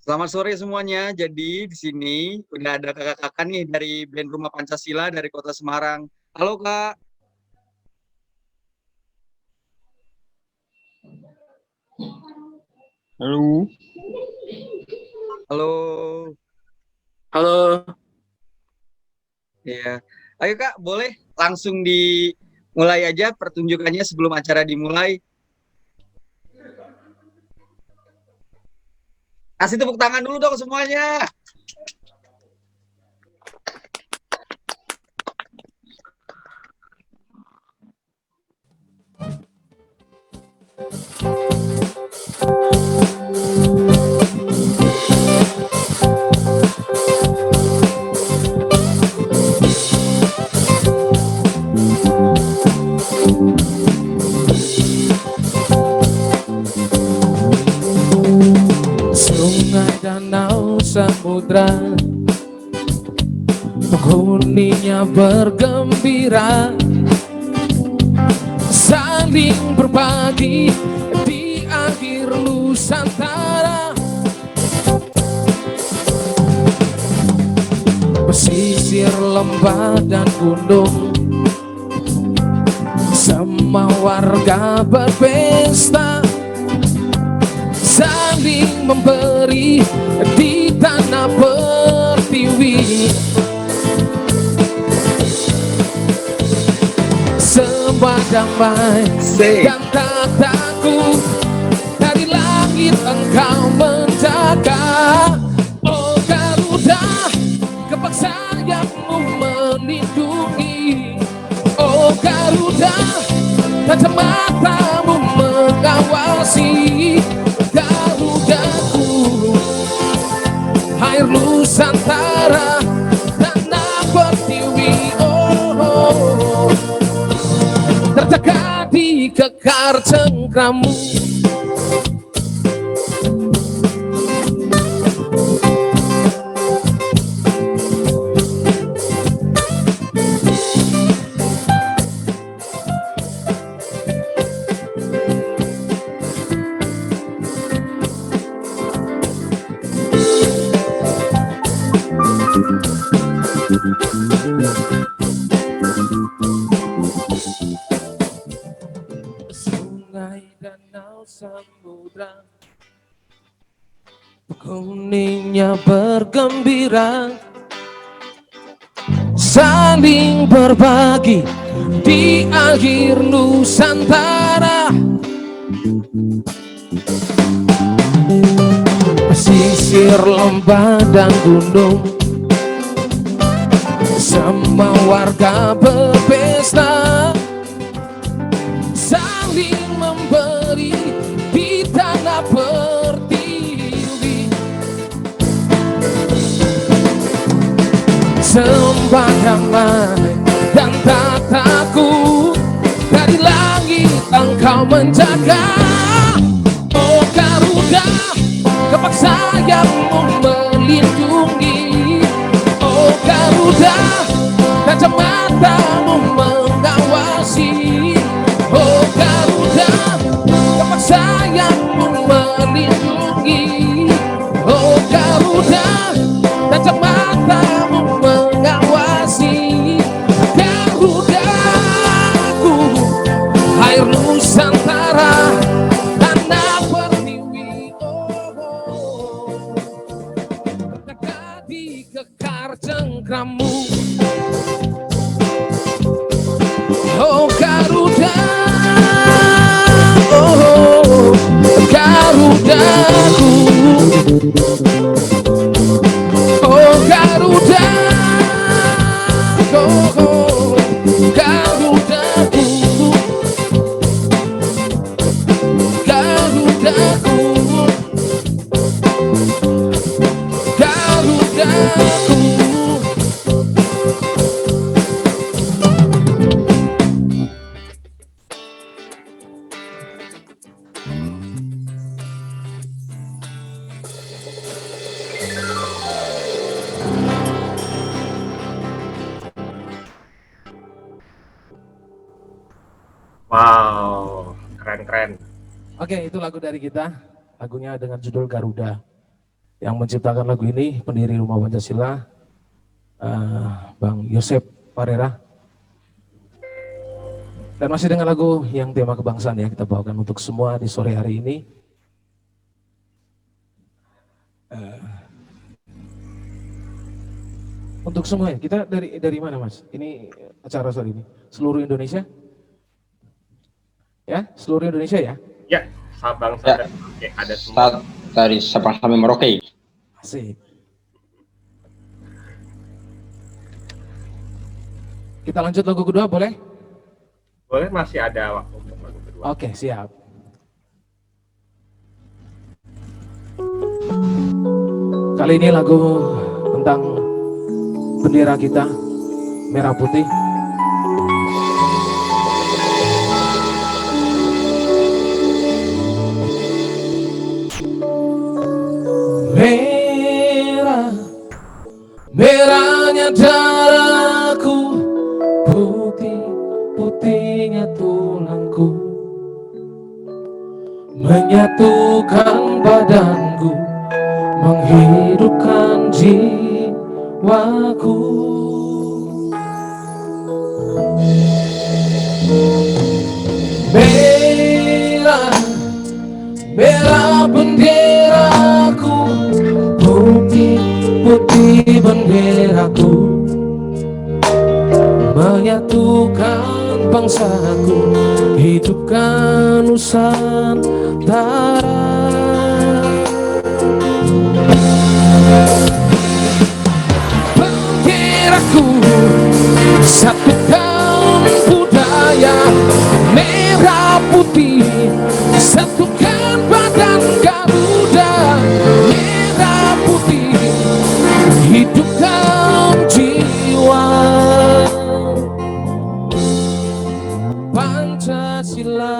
Selamat sore semuanya. Jadi di sini udah ada kakak-kakak nih dari band Rumah Pancasila dari Kota Semarang. Halo Kak. Halo. Halo. Halo. Ya. Ayo Kak, boleh langsung dimulai aja pertunjukannya sebelum acara dimulai. Kasih tepuk tangan dulu dong semuanya. Sungai, danau, samudra, penghuninya bergembira, saling berbagi di akhir Nusantara. Pesisir lembah dan gunung, semua warga berpesta, saling memberi di tanah pertiwi. Semua damai dan tak takut, dari langit engkau menjaga. Oh Garuda, kepak sayapmu melindungi. Oh Garuda, kacamatamu mengawasi. Garudaku, air Nusantara, tanah pertiwi. Oh, terjaga di kekar cengkramu. Sungai, danau, samudra, kuningnya bergembira, saling berbagi di akhir Nusantara. Pesisir lembah dan gunung, semua warga berpesta, saling memberi di tanah pertiwi. Sembah damai dan tak takut, dari langit engkau menjaga. Oh Garuda, kepak sayapmu melindungi. Oh Garuda, kacamatamu mengawasi. Oh Garuda, kepak sayapmu melindungi. Oh Garuda, kacamatamu mengawasi. Garudaku, air Nusantara, tanah pertiwi. Oh, terjaga di kekar cengkramu. Oh Garuda, oh Garudaku, oh Garuda, oh Garudaku, Garudaku, Garudaku. Wow, keren-keren. Oke, itu lagu dari kita. Lagunya dengan judul Garuda. Yang menciptakan lagu ini pendiri Rumah Pancasila, Bang Yosep Parera. Dan masih dengan lagu yang tema kebangsaan ya, kita bawakan untuk semua di sore hari ini. Untuk semua ya, kita dari mana Mas? Ini acara sore ini seluruh Indonesia? Ya, seluruh Indonesia ya? Ya, Sabang Ya. sampai Merauke ada semua. Dari Sabang sampai Merauke. Asik. Kita lanjut lagu kedua boleh? Boleh, masih ada waktu untuk lagu kedua. Oke, siap. Kali ini lagu tentang bendera kita, merah putih. Merah, merahnya darahku, putih, putihnya tulangku, menyatukan badanku, menghidupkan jiwaku. Merah, merah benderaku, putih, putih benderaku, menyatukan bangsaku, hidupkan Nusantara. Benderaku, satukan budaya, merah putih, satukan badan Garuda, merah putih, hidupkan jiwa Pancasila.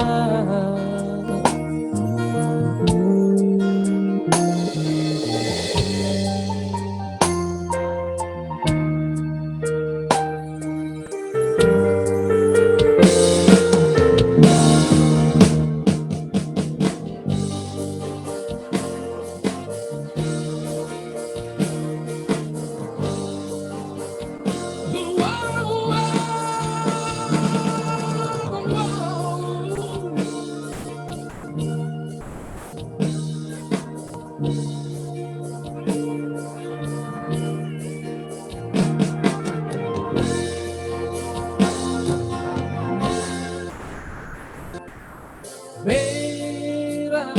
Merah,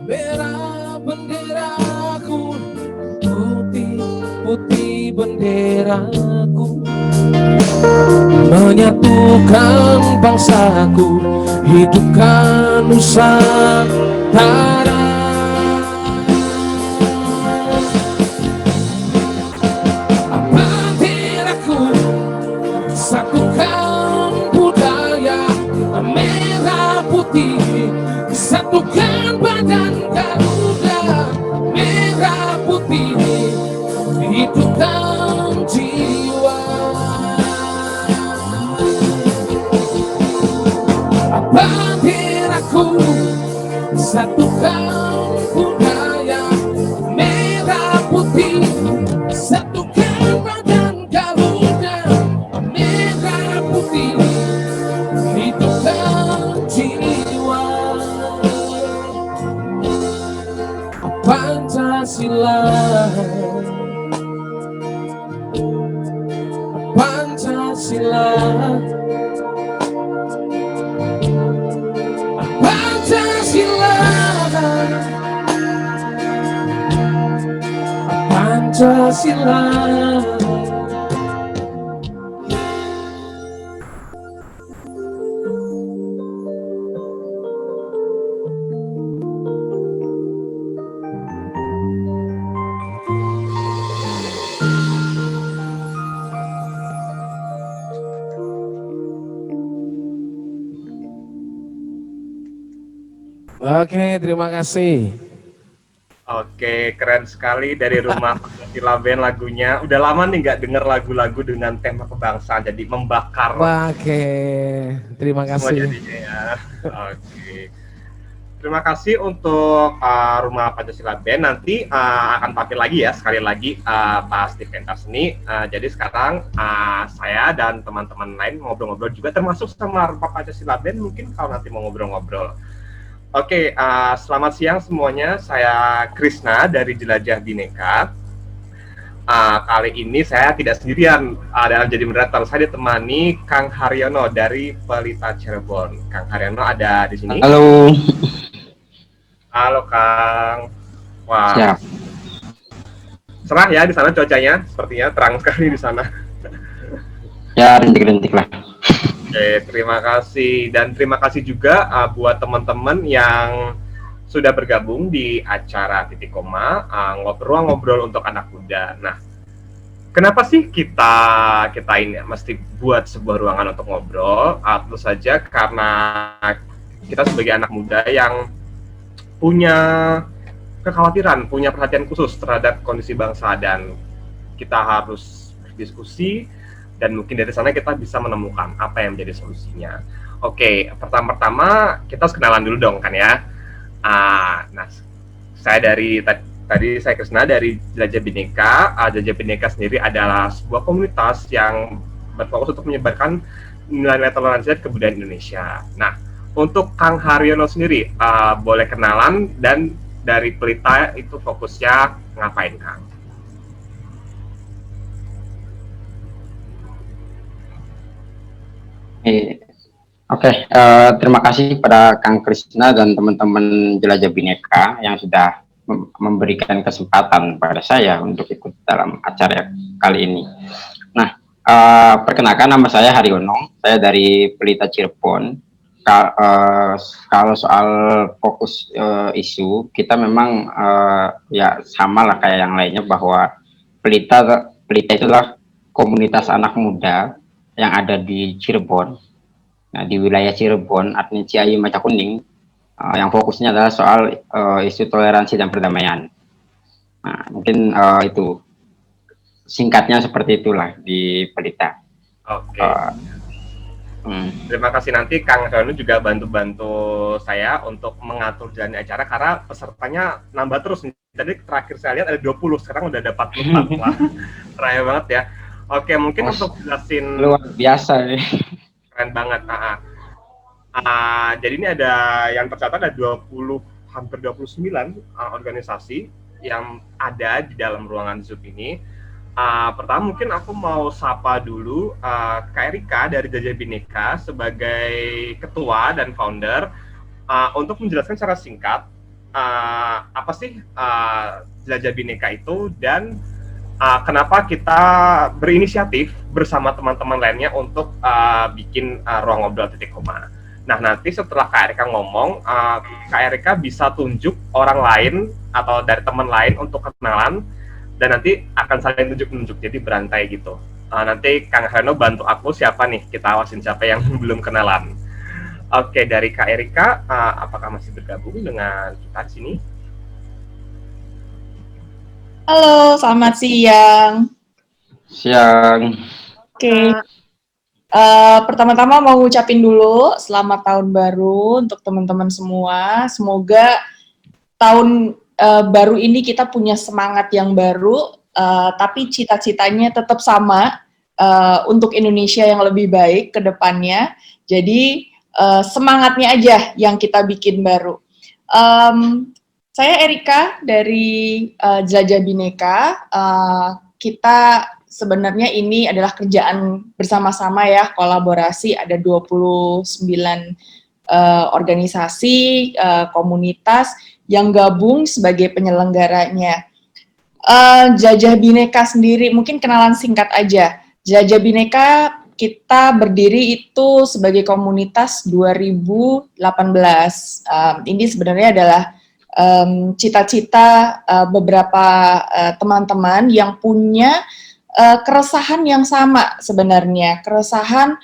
merah benderaku, putih, putih benderaku, menyatukan bangsaku, hidupkan Nusantara. Benderaku, satukan budaya, merah putih, satukan badan Garuda, merah putih, hidupkan jiwa. Benderaku, satukan budaya, merah putih, satukan badan Garuda, merah putih, hidupkan jiwa Pancasila. Pancasila, Pancasila, Pancasila. Oke, terima kasih. Oke, keren sekali dari Rumah Pancasila Band lagunya. Udah lama nih nggak denger lagu-lagu dengan tema kebangsaan, jadi membakar Oke, terima semua kasih. jadinya ya. Oke. Terima kasih untuk Rumah Pancasila Band. Nanti akan tampil lagi ya, sekali lagi pas di pentas seni. Jadi sekarang saya dan teman-teman lain ngobrol-ngobrol juga, termasuk sama Rumah Pancasila Band, mungkin kalau nanti mau ngobrol-ngobrol. Oke, selamat siang semuanya. Saya Krisna dari Jelajah Bhinneka. Kali ini saya tidak sendirian dalam jadi moderator. Saya ditemani Kang Haryono dari Pelita Cirebon. Kang Haryono ada di sini. Halo. Halo Kang. Wah, Siap. cerah ya di sana cuacanya, sepertinya terang sekali di sana. Ya, rintik-rintik lah. Oke, terima kasih dan terima kasih juga buat teman-teman yang sudah bergabung di acara Titik Koma, ngobrol-ngobrol untuk anak muda. Nah, kenapa sih kita ini mesti buat sebuah ruangan untuk ngobrol? Tentu saja karena kita sebagai anak muda yang punya kekhawatiran, punya perhatian khusus terhadap kondisi bangsa, dan kita harus berdiskusi, dan mungkin dari sana kita bisa menemukan apa yang menjadi solusinya. Oke, pertama-tama kita harus kenalan dulu dong kan ya. Nah, saya tadi saya Krisna dari Jelajah Bhinneka. Jelajah Bhinneka sendiri adalah sebuah komunitas yang berfokus untuk menyebarkan nilai-nilai toleransi dan kebudayaan Indonesia. Nah, untuk Kang Haryono sendiri, boleh kenalan dan dari Pelita itu fokusnya ngapain, Kang? Oke, terima kasih pada Kang Krisna dan teman-teman Jelajah Bhinneka yang sudah memberikan kesempatan pada saya untuk ikut dalam acara kali ini. Nah, perkenalkan, nama saya Haryono, saya dari Pelita Cirebon. Kalau soal fokus isu, kita memang ya sama lah kayak yang lainnya, bahwa Pelita itu adalah komunitas anak muda yang ada di Cirebon. Nah, di wilayah Cirebon, artinya Ciayi Maca Kuning, yang fokusnya adalah soal isu toleransi dan perdamaian. Nah, mungkin itu singkatnya seperti itulah di Pelita. Oke. Terima kasih, nanti Kang Haryono juga bantu-bantu saya untuk mengatur jalannya acara karena pesertanya nambah terus. Tadi terakhir saya lihat ada 20, sekarang udah ada 44. Wah, raya banget ya. Oke, mungkin untuk jelasin luar biasa ya. Keren banget. Jadi ini ada yang tercatat ada 20, hampir 29 organisasi yang ada di dalam ruangan Zoom ini. Pertama mungkin aku mau sapa dulu Kak Erika dari Jelajah Bhinneka sebagai ketua dan founder, untuk menjelaskan secara singkat apa sih Jelajah Bhinneka itu, dan kenapa kita berinisiatif bersama teman-teman lainnya untuk bikin ruang ngobrol Titik Koma. Nah, nanti setelah Kak Erika ngomong, Kak Erika bisa tunjuk orang lain atau dari teman lain untuk kenalan, dan nanti akan saling tunjuk-tunjuk, jadi berantai gitu. Nanti Kang Haryono bantu aku siapa nih, kita awasin siapa yang belum kenalan. Oke, dari Kak Erika, apakah masih bergabung dengan kita di sini? Halo, selamat siang. Siang. Oke. Pertama-tama mau ngucapin dulu selamat tahun baru untuk teman-teman semua. Semoga tahun baru ini kita punya semangat yang baru, tapi cita-citanya tetap sama, untuk Indonesia yang lebih baik ke depannya. Jadi semangatnya aja yang kita bikin baru. Saya Erika dari Jelajah Bhinneka. Kita sebenarnya ini adalah kerjaan bersama-sama ya, kolaborasi, ada 29 organisasi, komunitas yang gabung sebagai penyelenggaranya. Jelajah Bhinneka sendiri, mungkin kenalan singkat aja. Jelajah Bhinneka kita berdiri itu sebagai komunitas 2018. Ini sebenarnya adalah cita-cita beberapa teman-teman yang punya keresahan yang sama sebenarnya. Keresahan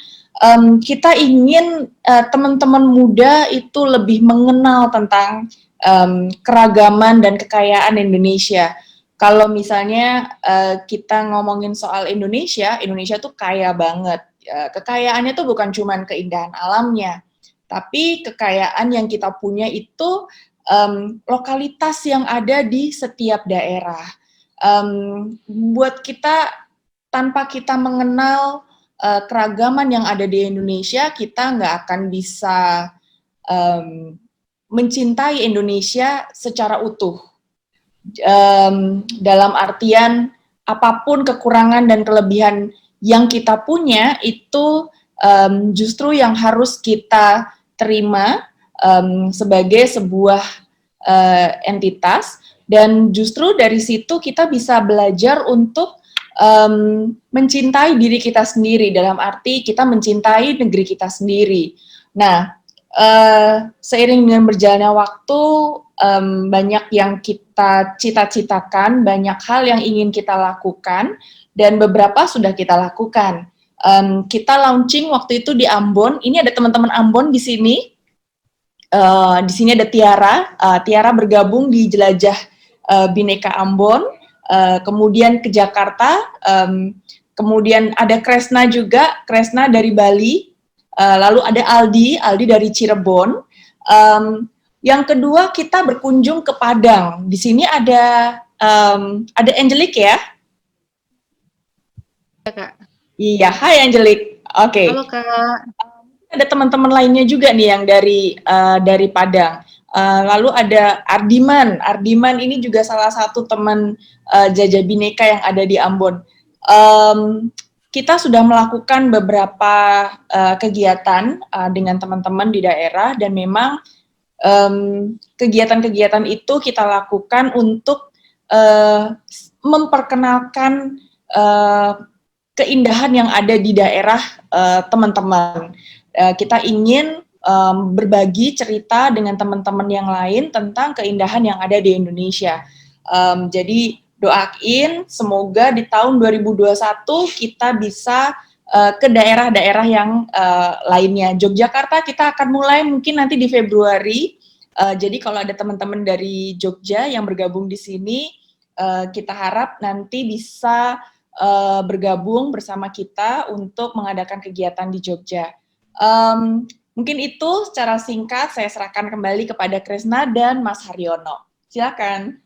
kita ingin teman-teman muda itu lebih mengenal tentang keragaman dan kekayaan Indonesia. Kalau misalnya kita ngomongin soal Indonesia, Indonesia tuh kaya banget. Kekayaannya tuh bukan cuma keindahan alamnya, Tapi kekayaan yang kita punya itu lokalitas yang ada di setiap daerah. Buat kita, tanpa kita mengenal keragaman yang ada di Indonesia, kita nggak akan bisa mencintai Indonesia secara utuh. Dalam artian apapun kekurangan dan kelebihan yang kita punya itu justru yang harus kita terima sebagai sebuah entitas, dan justru dari situ kita bisa belajar untuk mencintai diri kita sendiri, dalam arti kita mencintai negeri kita sendiri. Nah, seiring dengan berjalannya waktu, banyak yang kita cita-citakan, banyak hal yang ingin kita lakukan, dan beberapa sudah kita lakukan. Kita launching waktu itu di Ambon. Ini ada teman-teman Ambon di sini. Di sini ada Tiara. Tiara bergabung di Jelajah Bhinneka Ambon. Kemudian ke Jakarta. Kemudian ada Kresna juga. Kresna dari Bali. Lalu ada Aldi dari Cirebon. Yang kedua, kita berkunjung ke Padang. Di sini ada Angelique ya. Kak. Iya, hai Angelique. Oke. Halo Kak. Ada teman-teman lainnya juga nih yang dari Padang. Lalu ada Ardiman. Ardiman ini juga salah satu teman Jajah Bhinneka yang ada di Ambon. Kita sudah melakukan beberapa kegiatan dengan teman-teman di daerah, dan memang kegiatan-kegiatan itu kita lakukan untuk memperkenalkan keindahan yang ada di daerah teman-teman. Kita ingin berbagi cerita dengan teman-teman yang lain tentang keindahan yang ada di Indonesia. Jadi doain semoga di tahun 2021 kita bisa ke daerah-daerah yang lainnya. Yogyakarta kita akan mulai mungkin nanti di Februari. Jadi kalau ada teman-teman dari Jogja yang bergabung di sini, kita harap nanti bisa bergabung bersama kita untuk mengadakan kegiatan di Jogja. Mungkin itu secara singkat saya serahkan kembali kepada Kresna dan Mas Haryono. Silakan.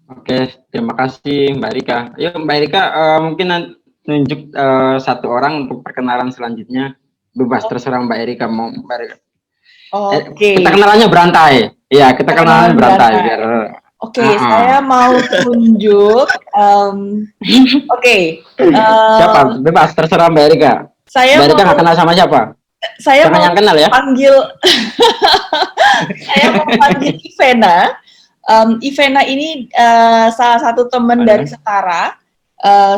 Oke, terima kasih Mbak Rika. Yuk Mbak Rika, mungkin nunjuk satu orang untuk perkenalan selanjutnya. Bebas, terserah Mbak Rika mau Mbak Rika. Oke. Kita kenalannya berantai. Iya, kita kenalannya berantai. Biar, Oke, saya mau tunjuk. Oke. Siapa? Bebas, terserah Mbak Rika. Mbak Rika nggak kenal sama siapa? Saya Jangan mau yang kenal ya. Panggil. Saya mau panggil Ivena. Ivena ini salah satu teman dari Setara,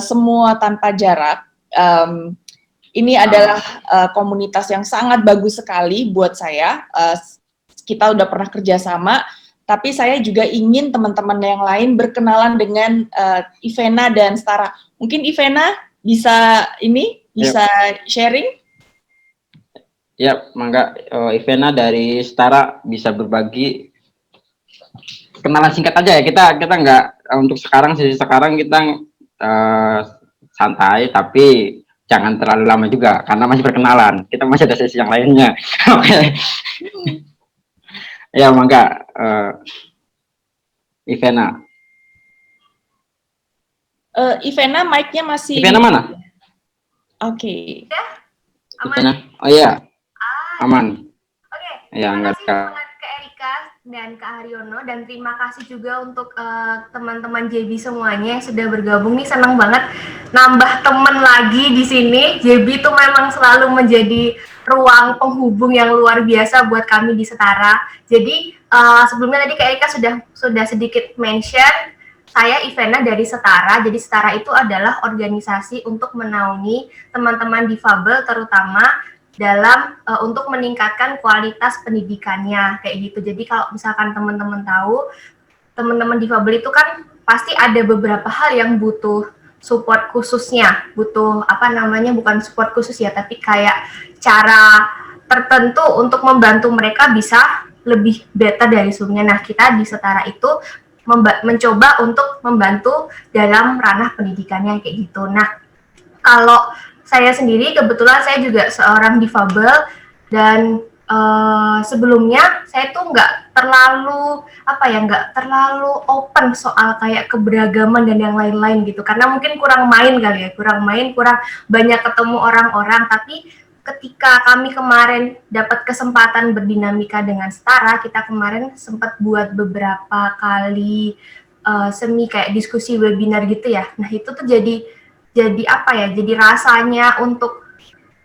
Semua Tanpa Jarak. Ini adalah komunitas yang sangat bagus sekali buat saya. Kita udah pernah kerjasama, tapi saya juga ingin teman-teman yang lain berkenalan dengan Ivena dan Setara. Mungkin Ivena bisa sharing? Ya, mangga Ivena dari Setara bisa berbagi. Kenalan singkat aja ya, kita nggak untuk sekarang, sesi sekarang kita santai, tapi jangan terlalu lama juga karena masih perkenalan, kita masih ada sesi yang lainnya. Oke. Ya mangga Ivena. Ivena mic-nya masih. Ivena mana? Oke. Ivena. Oh iya, aman. Oke. Ya Terima enggak. kasih banget ke Erika dan Kak Haryono, dan terima kasih juga untuk teman-teman JB semuanya yang sudah bergabung nih. Senang banget nambah teman lagi di sini. JB itu memang selalu menjadi ruang penghubung yang luar biasa buat kami di Setara. Jadi sebelumnya tadi Kak Erika sudah sedikit mention, saya Ivena dari Setara. Jadi Setara itu adalah organisasi untuk menaungi teman-teman difabel, terutama dalam untuk meningkatkan kualitas pendidikannya kayak gitu. Jadi kalau misalkan teman-teman tahu, teman-teman difabel itu kan pasti ada beberapa hal yang butuh support khususnya, butuh bukan support khusus ya, tapi kayak cara tertentu untuk membantu mereka bisa lebih better dari sebelumnya. Nah, kita di Setara itu mencoba untuk membantu dalam ranah pendidikannya kayak gitu. Nah, kalau saya sendiri kebetulan saya juga seorang difabel, Dan sebelumnya saya tuh nggak terlalu nggak terlalu open soal kayak keberagaman dan yang lain-lain gitu, karena mungkin kurang main kali ya, kurang banyak ketemu orang-orang. Tapi ketika kami kemarin dapat kesempatan berdinamika dengan Setara, kita kemarin sempat buat beberapa kali semi kayak diskusi webinar gitu ya. Nah itu tuh jadi jadi rasanya untuk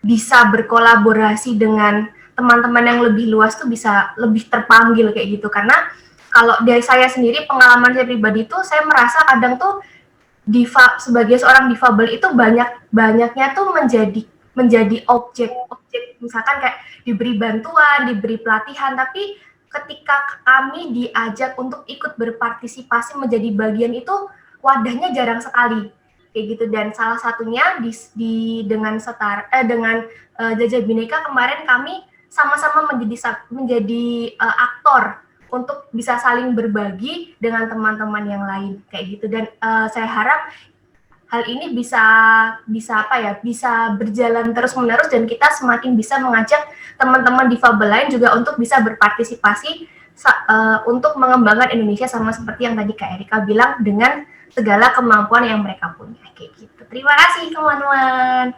bisa berkolaborasi dengan teman-teman yang lebih luas tuh bisa lebih terpanggil kayak gitu. Karena kalau dari saya sendiri, pengalaman saya pribadi tuh, saya merasa kadang tuh sebagai seorang difabel itu banyaknya tuh menjadi objek misalkan kayak diberi bantuan, diberi pelatihan, tapi ketika kami diajak untuk ikut berpartisipasi menjadi bagian itu, wadahnya jarang sekali kayak gitu. Dan salah satunya dengan Jajah Bhinneka kemarin kami sama-sama menjadi aktor untuk bisa saling berbagi dengan teman-teman yang lain kayak gitu. Dan saya harap hal ini bisa berjalan terus-menerus, dan kita semakin bisa mengajak teman-teman difabel lain juga untuk bisa berpartisipasi untuk mengembangkan Indonesia, sama seperti yang tadi Kak Erika bilang, dengan segala kemampuan yang mereka punya kayak gitu. Terima kasih teman-teman.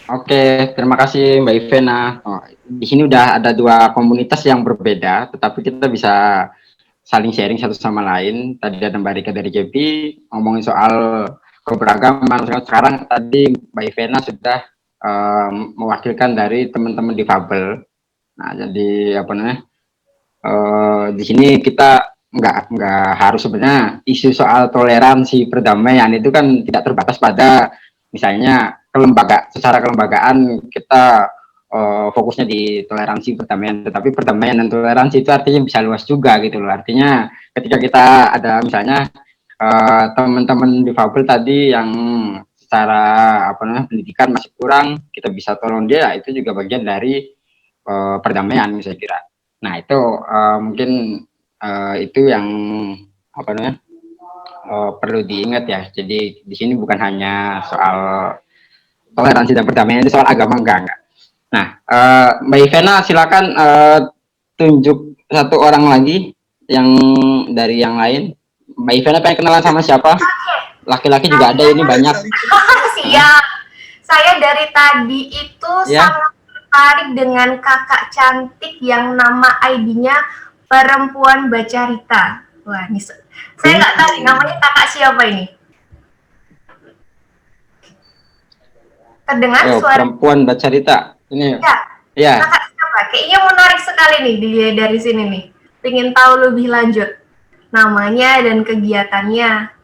Oke, terima kasih Mbak Ivena. Di sini udah ada dua komunitas yang berbeda, tetapi kita bisa saling sharing satu sama lain. Tadi ada Mbak Rika dari JP ngomongin soal keberagaman. Sekarang tadi Mbak Ivena sudah mewakilkan dari teman-teman difabel. Nah, jadi apa namanya? Di sini kita nggak harus, sebenarnya isu soal toleransi perdamaian itu kan tidak terbatas pada misalnya secara kelembagaan kita fokusnya di toleransi perdamaian, tetapi perdamaian dan toleransi itu artinya bisa luas juga gitu loh. Artinya ketika kita ada misalnya teman-teman difabel tadi yang secara pendidikan masih kurang, kita bisa tolong dia, itu juga bagian dari perdamaian saya kira. Nah itu mungkin itu yang perlu diingat ya. Jadi di sini bukan hanya soal toleransi dan perdamaian, itu soal agama enggak. Nah Mbak Ivena silakan tunjuk satu orang lagi yang dari yang lain. Mbak Ivena pengen kenalan sama siapa? Laki-laki juga ada ini banyak. Siap. Saya dari tadi itu sangat tertarik dengan kakak cantik yang nama ID-nya Perempuan Bacarita. Wah, ini saya nggak tahu namanya kakak siapa ini. Terdengar suara Perempuan Bacarita. Ini. Ya. Kakak siapa? Kayaknya menarik sekali nih dari sini nih. Pengen tahu lebih lanjut namanya dan kegiatannya.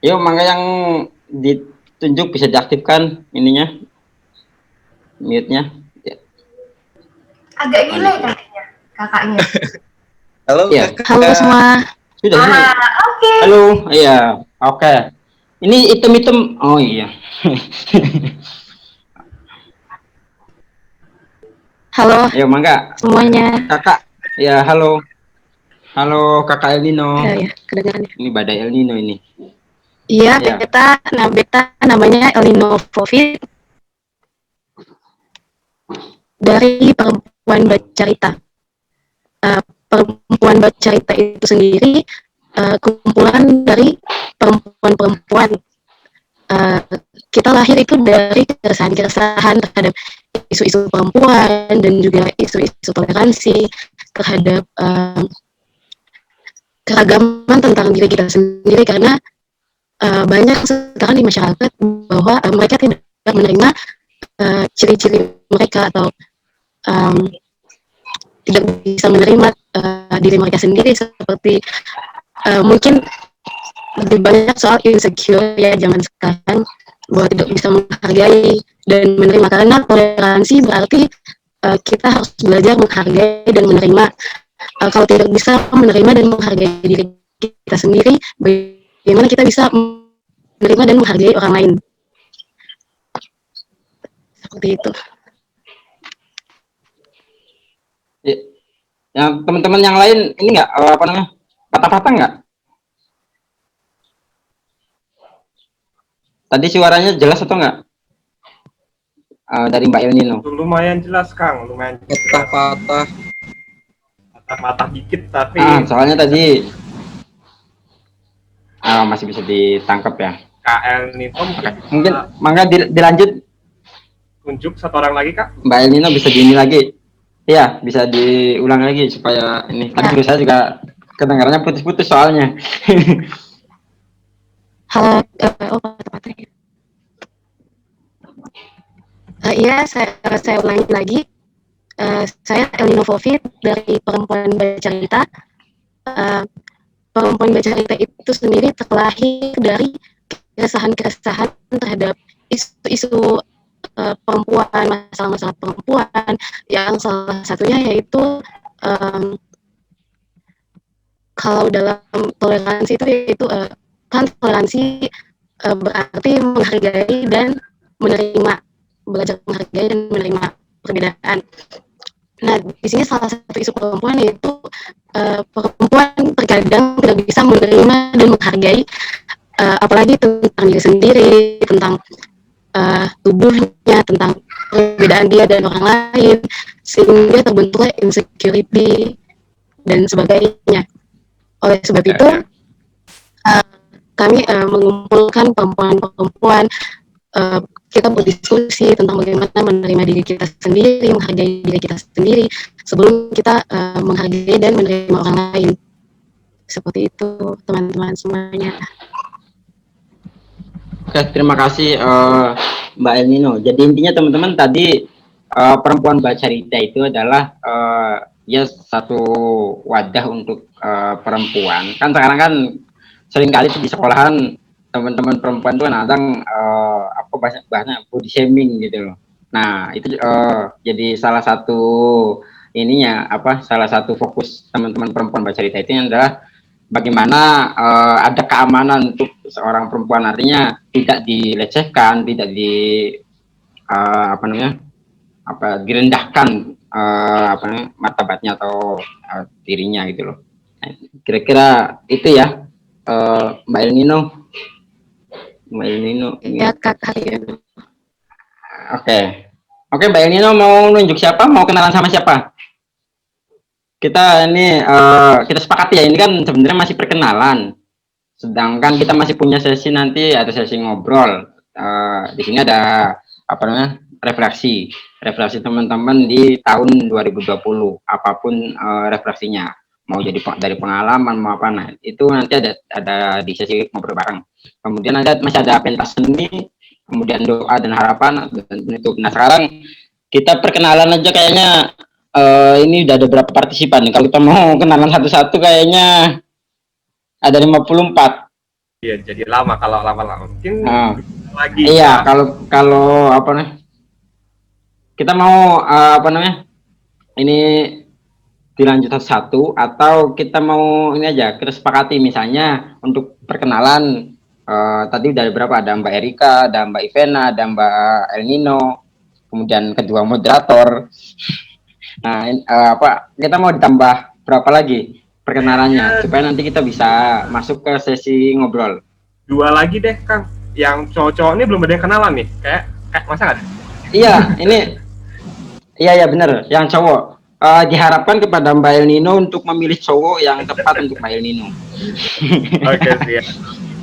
Yuk, mangga yang ditunjuk bisa diaktifkan ininya, mute-nya. Ya. Agak delay kayaknya kakaknya. Halo, ya. Halo semua. Sudah. Oke. Halo, iya, oke. Ini item-item, oh iya. Halo. Ayo, mangga. Semuanya. Kakak, ya halo. Halo, Kakak El Nino. Ya, kedengaran. Ini badai El Nino ini. Iya, beta namanya El Nino Covid dari Perempuan Bacarita. Perempuan Bacarita itu sendiri kumpulan dari perempuan-perempuan. Kita lahir itu dari keresahan terhadap isu-isu perempuan dan juga isu-isu toleransi terhadap keragaman tentang diri kita sendiri, karena banyak sekarang di masyarakat bahwa mereka tidak menerima ciri-ciri mereka atau tidak bisa menerima diri mereka sendiri, seperti mungkin lebih banyak soal insecure ya zaman sekarang, bahwa tidak bisa menghargai dan menerima, karena toleransi berarti kita harus belajar menghargai dan menerima. Kalau tidak bisa menerima dan menghargai diri kita sendiri, bagaimana kita bisa menerima dan menghargai orang lain? Seperti itu. Yang teman-teman yang lain ini nggak kata-kata nggak? Tadi suaranya jelas atau nggak? dari Mbak El Nino. Lumayan jelas Kang, lumayan jelas. Patah-patah. Patah-patah dikit tapi Soalnya tadi masih bisa ditangkap ya. KL Nino Mungkin mangga dilanjut tunjuk satu orang lagi Kak. Mbak El Nino, bisa diini lagi. Iya, bisa diulang lagi supaya ini. Tadi juga saya juga kedengarannya putus-putus soalnya. Halo, patah-patah ya. Iya, saya ulangi lagi. Saya Elnino Fovit dari Perempuan Bercerita. Perempuan Bercerita itu sendiri terlahir dari keresahan-keresahan terhadap isu-isu perempuan, masalah-masalah perempuan, yang salah satunya yaitu kalau dalam toleransi itu yaitu kan toleransi berarti menghargai dan menerima, belajar menghargai dan menerima perbedaan. Nah, di sini salah satu isu perempuan yaitu perempuan terkadang tidak bisa menerima dan menghargai apalagi tentang diri sendiri, tentang tubuhnya, tentang perbedaan dia dan orang lain, sehingga terbentuklah insecurity dan sebagainya. Oleh sebab itu, kami mengumpulkan perempuan-perempuan, kita berdiskusi tentang bagaimana menerima diri kita sendiri, menghargai diri kita sendiri, sebelum kita menghargai dan menerima orang lain. Seperti itu, teman-teman semuanya. Oke, terima kasih Mbak El Nino. Jadi intinya teman-teman tadi perempuan bercerita itu adalah ya satu wadah untuk perempuan. Kan sekarang kan seringkali di sekolahan teman-teman perempuan itu kadang apa bahasanya body shaming gitu loh. Nah, itu jadi salah satu ininya salah satu fokus teman-teman perempuan bercerita itu adalah bagaimana ada keamanan untuk seorang perempuan, artinya tidak dilecehkan, tidak direndahkan martabatnya atau dirinya gitu loh. Nah, kira-kira itu ya Mbak El Nino. Ya, Kak Haryono. Oke, Mbak El Nino mau nunjuk siapa? Mau kenalan sama siapa? Kita ini kita sepakati ya, ini kan sebenarnya masih perkenalan. Sedangkan kita masih punya sesi nanti, ada sesi ngobrol. Di sini ada refleksi teman-teman di tahun 2020, apapun refleksinya, mau jadi dari pengalaman mau apa, nah itu nanti ada di sesi ngobrol bareng. Kemudian masih ada pentas seni, kemudian doa dan harapan dan penutup. Nah sekarang kita perkenalan aja kayaknya. Ini udah ada berapa partisipan nih? Kalau kita mau kenalan satu-satu kayaknya ada 54. Iya, jadi lama kalau lama-lama. Mungkin lagi. Iya, kalau kita mau ini dilanjut satu atau kita mau ini aja kita sepakati, misalnya untuk perkenalan tadi udah ada berapa? Ada Mbak Erika, ada Mbak Ivena, ada Mbak El Nino, kemudian kedua moderator. Nah, kita mau ditambah berapa lagi perkenalannya supaya nanti kita bisa masuk ke sesi ngobrol. 2 lagi deh, Kang. Yang cowok-cowok ini belum ada yang kenalan nih. Kayak masa nggak ada? Iya, iya benar. Yang cowok diharapkan kepada Mbak El Nino untuk memilih cowok yang tepat untuk Mbak El Nino. Oke, siap.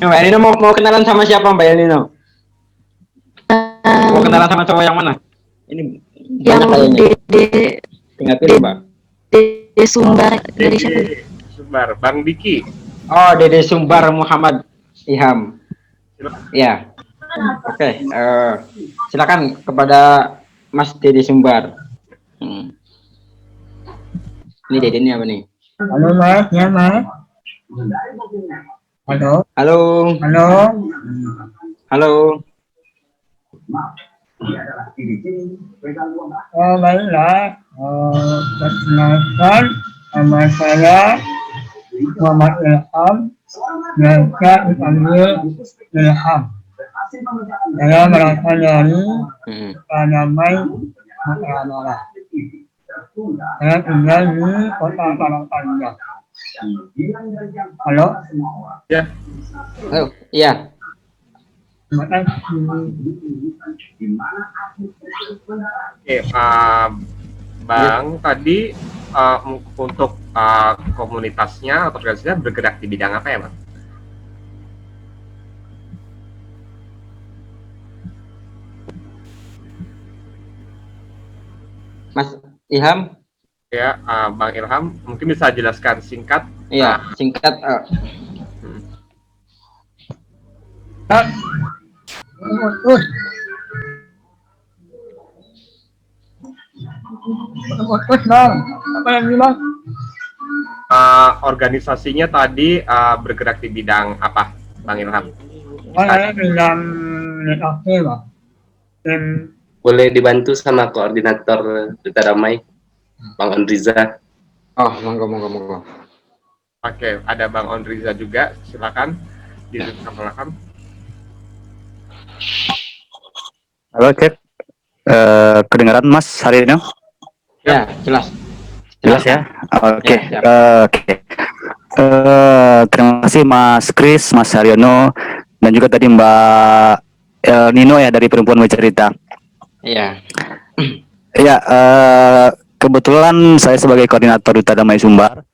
Mbak El Nino mau kenalan sama siapa, Mbak El Nino? Mau kenalan sama cowok yang mana? Ini yang tinggal pilih, Mbak. Dede Sumbar dari siapa? Sumbar, Bang Diki. Oh, Dede Sumbar Muhammad Iham. Ya. Oke, silakan kepada Mas Dede Sumbar. Ini Dede ini apa nih? Halo Mas, ya Mas. Halo. Halo. Halo. Halo. Baiklah. Perkenalkan, nama saya Muhammad Ilham. Biasa dipanggil Ilham. Saya berasal dari Padamai, Mataram. Saya tinggal di Kota Palangkaraya. Halo? Ya. Oh, iya. Terima kasih. Oke, Bang, tadi untuk komunitasnya atau organisasinya bergerak di bidang apa ya, Bang? Mas Ilham, Ya, Bang Ilham, mungkin bisa jelaskan singkat. iya, singkat. Terus bang, apa lagi bang? Organisasinya tadi bergerak di bidang apa, Bang Ilham? Saya bilang oke bang. Tim Boleh dibantu sama koordinator Duta Damai, Bang Onriza. Oh, monggo. Oke, ada Bang Onriza juga, silakan dipersilakan. Halo, cek. Kedengaran Mas hari ini? Ya, jelas. Jelas ya? Oke. Ya, siap. Oke. Terima kasih Mas Kris, Mas Haryono, dan juga tadi Mbak Nino ya dari Perempuan Bercerita. Iya. Ya, kebetulan saya sebagai koordinator Duta Damai Sumbar.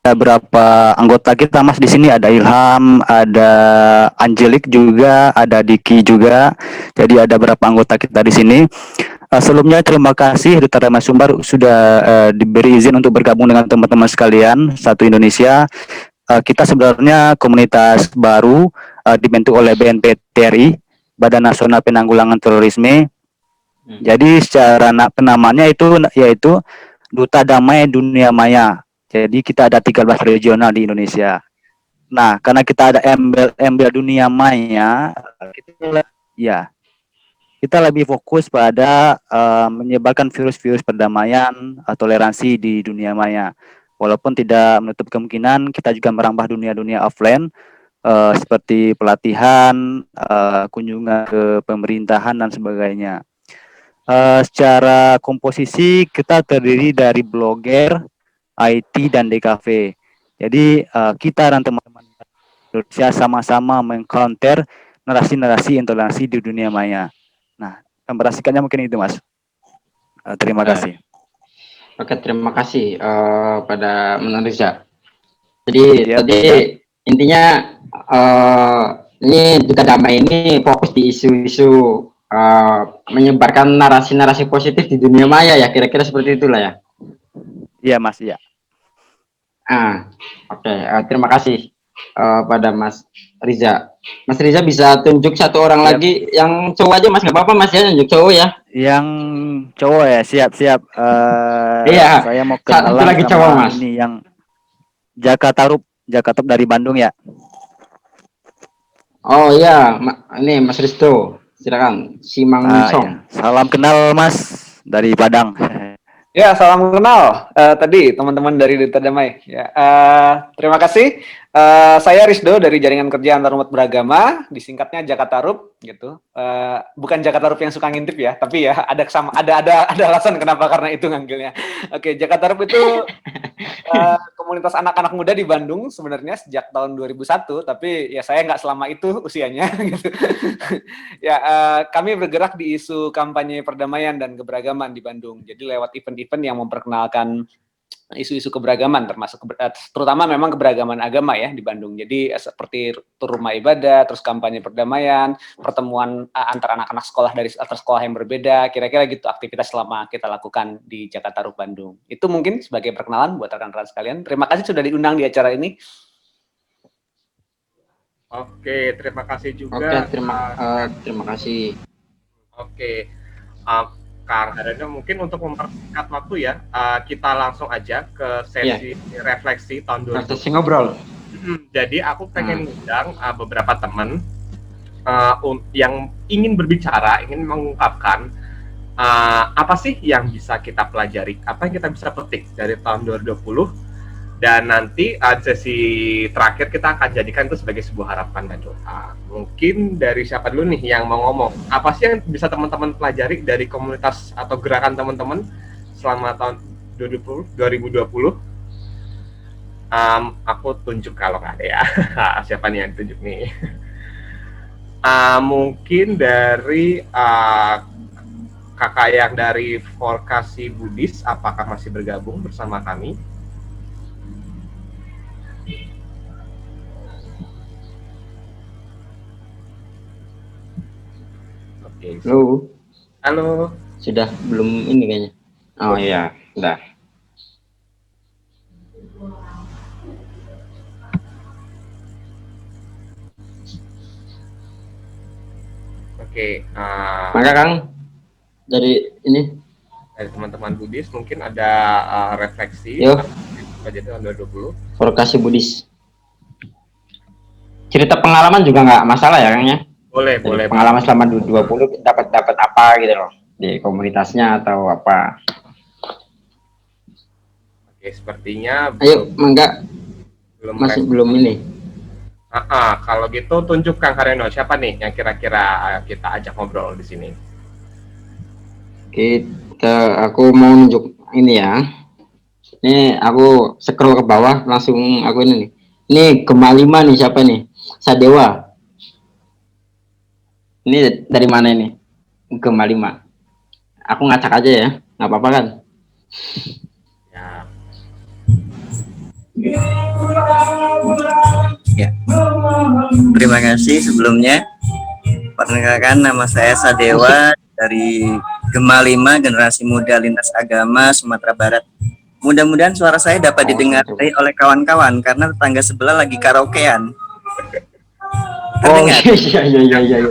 Ada beberapa anggota kita Mas di sini, ada Ilham, ada Angelik juga, ada Diki juga. Jadi ada beberapa anggota kita di sini. Sebelumnya terima kasih Duta Damai Sumbar sudah diberi izin untuk bergabung dengan teman-teman sekalian satu Indonesia. Kita sebenarnya komunitas baru dibentuk oleh BNP TRI, Badan Nasional Penanggulangan Terorisme. Jadi secara penamaannya itu yaitu Duta Damai Dunia Maya. Jadi kita ada 13 regional di Indonesia. Nah, karena kita ada embel dunia maya, kita lebih fokus pada menyebarkan virus-virus perdamaian, toleransi di dunia maya. Walaupun tidak menutup kemungkinan kita juga merambah dunia-dunia offline, seperti pelatihan, kunjungan ke pemerintahan dan sebagainya. Secara komposisi kita terdiri dari blogger, IT dan DKV. Jadi kita dan teman-teman Indonesia sama-sama mengcounter narasi-narasi intoleransi di dunia maya. Nah, memperhatikannya mungkin itu, Mas. Terima kasih. Oke, terima kasih pada Menariza. Jadi tadi intinya ini Duta Damai ini fokus di isu-isu menyebarkan narasi-narasi positif di dunia maya ya, kira-kira seperti itulah ya. Iya Mas, iya. Oke, terima kasih pada Mas Riza. Mas Riza bisa tunjuk satu orang lagi yang cowok aja Mas, nggak apa-apa Mas ya, tunjuk cowok ya. Yang cowok ya, siap. Iya. Saya mau kenalan satu lagi sama cowok Mas. ini yang Jakatarup dari Bandung ya. Oh iya, ini Mas Risto, silakan. Simang Song. Iya. Salam kenal Mas dari Padang. Ya, salam kenal tadi teman-teman dari Duta Damai. Ya, terima kasih. Saya Risdo dari Jaringan Kerja Antarumat Beragama, disingkatnya Jakatarup gitu. Bukan Jakatarup yang suka ngintip ya, tapi ya ada alasan kenapa, karena itu nganggilnya. Oke, Jakatarup itu komunitas anak-anak muda di Bandung sebenarnya sejak tahun 2001, tapi ya saya nggak selama itu usianya gitu. Ya, kami bergerak di isu kampanye perdamaian dan keberagaman di Bandung. Jadi lewat event-event yang memperkenalkan isu-isu keberagaman, terutama memang keberagaman agama ya di Bandung. Jadi seperti tur rumah ibadah, terus kampanye perdamaian, pertemuan antar anak-anak sekolah dari antar sekolah yang berbeda, kira-kira gitu aktivitas selama kita lakukan di Jakatarup Bandung. Itu mungkin sebagai perkenalan buat rekan-rekan sekalian. Terima kasih sudah diundang di acara ini. Oke, terima kasih juga. Oke, terima kasih. Oke, Kang Haryono, mungkin untuk mempersingkat waktu ya, kita langsung aja ke sesi refleksi tahun 2020. Refleksi ngobrol. Jadi aku pengen ngundang beberapa teman yang ingin berbicara, ingin mengungkapkan apa sih yang bisa kita pelajari, apa yang kita bisa petik dari tahun 2020, dan nanti sesi terakhir kita akan jadikan itu sebagai sebuah harapan dan doa. Mungkin dari siapa dulu nih yang mau ngomong? Apa sih yang bisa teman-teman pelajari dari komunitas atau gerakan teman-teman selama tahun 2020? Aku tunjuk kalau nggak ada ya. Siapa nih yang tunjuk nih? Mungkin dari kakak yang dari Vokasi Buddhis, apakah masih bergabung bersama kami? Oke. Halo. Halo. Sudah belum ini kayaknya. Oh iya, udah. Oke. Maka Kang, dari ini. Dari teman-teman Buddhis mungkin ada refleksi. Yo. Jadi tahun 2020. Vokasi Buddhis. Cerita pengalaman juga nggak masalah ya Kang ya? Boleh, Jadi boleh. pengalaman selama 20 dapat apa gitu loh di komunitasnya atau apa? Oke, sepertinya Ayo, mangga. Masih respon. belum ini. Kalau gitu tunjuk Kang Haryono, siapa nih yang kira-kira kita ajak ngobrol di sini? Aku mau nunjuk ini ya. Ini aku scroll ke bawah langsung aku ini nih. Ini Gema 5 nih, siapa nih? Sadewa. Ini dari mana ini? Gema 5. Aku ngacak aja ya, nggak apa-apa kan? Ya. Ya. Terima kasih sebelumnya. Perkenalkan, nama saya Sadewa dari Gema 5 Generasi Muda Lintas Agama Sumatera Barat. Mudah-mudahan suara saya dapat didengar oleh kawan-kawan karena tetangga sebelah lagi karaokean. Terdengar? Iya.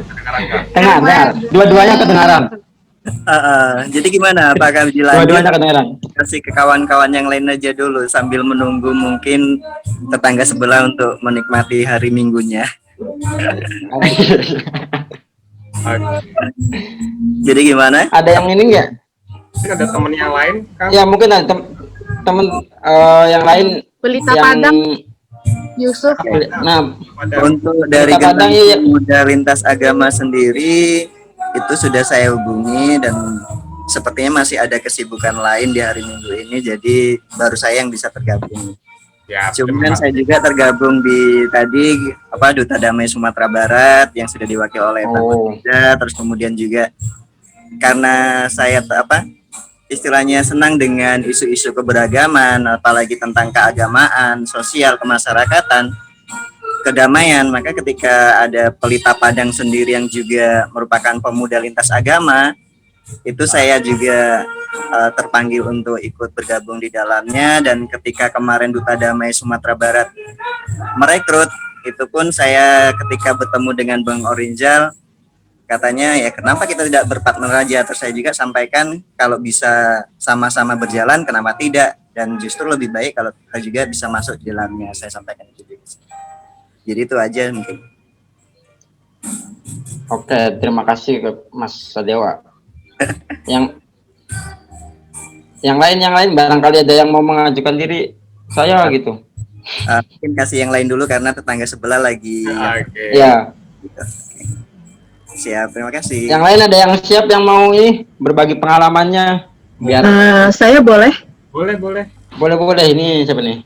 Dengar. Dua-duanya kedengaran. Jadi gimana? Apakah dilanjut? Dua-duanya kedengaran. Kasih ke kawan-kawan yang lain aja dulu sambil menunggu mungkin tetangga sebelah untuk menikmati hari Minggunya. Jadi gimana? Ada yang ini nggak? Ada temen yang lain, Kang? Ya mungkin ada temen yang lain. Pelita yang... Padang, Yusuf. Nah, untuk dari Pelita Padang, Generasi iya. Muda Lintas Agama sendiri itu sudah saya hubungi dan sepertinya masih ada kesibukan lain di hari Minggu ini, jadi baru saya yang bisa tergabung. Ya, Cuman saya juga tergabung di tadi Duta Damai Sumatera Barat yang sudah diwakili oleh Muda, terus kemudian juga karena saya istilahnya senang dengan isu-isu keberagaman, apalagi tentang keagamaan, sosial, kemasyarakatan, kedamaian, maka ketika ada Pelita Padang sendiri yang juga merupakan pemuda lintas agama, itu saya juga terpanggil untuk ikut bergabung di dalamnya. Dan ketika kemarin Duta Damai Sumatera Barat merekrut, itu pun saya ketika bertemu dengan Bang Orinjal, katanya ya kenapa kita tidak berpartner aja. Terus saya juga sampaikan kalau bisa sama-sama berjalan kenapa tidak, dan justru lebih baik kalau kita juga bisa masuk di dalamnya. Saya sampaikan itu juga. Jadi itu aja mungkin. Oke, terima kasih ke Mas Sadewa. yang lain barangkali ada yang mau mengajukan diri saya gitu. Mungkin kasih yang lain dulu karena tetangga sebelah lagi. Ya. Siap, terima kasih. Yang lain ada yang siap yang mau ini berbagi pengalamannya biar Saya boleh? Boleh. Ini siapa nih?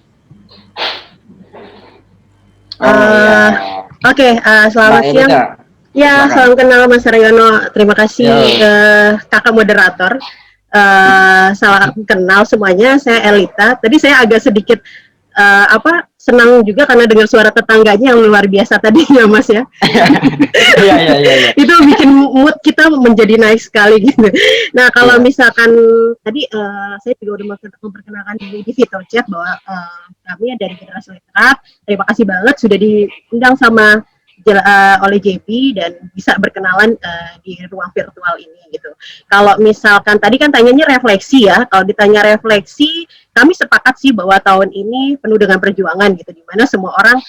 Oke, selamat siang. Ya, salam kenal Mas Haryono. Terima kasih kakak moderator. Salam kenal semuanya. Saya Elita. Tadi saya agak sedikit senang juga karena dengar suara tetangganya yang luar biasa tadi ya Mas ya. Iya. Itu bikin mood kita menjadi naik sekali gitu. Nah kalau misalkan tadi saya juga udah memperkenalkan diri di video chat bahwa kami dari Generasi Literat. Terima kasih banget sudah diundang sama oleh JP dan bisa berkenalan di ruang virtual ini gitu. Kalau misalkan tadi kan tanyanya refleksi ya, kalau ditanya refleksi, kami sepakat sih bahwa tahun ini penuh dengan perjuangan gitu, di mana semua orang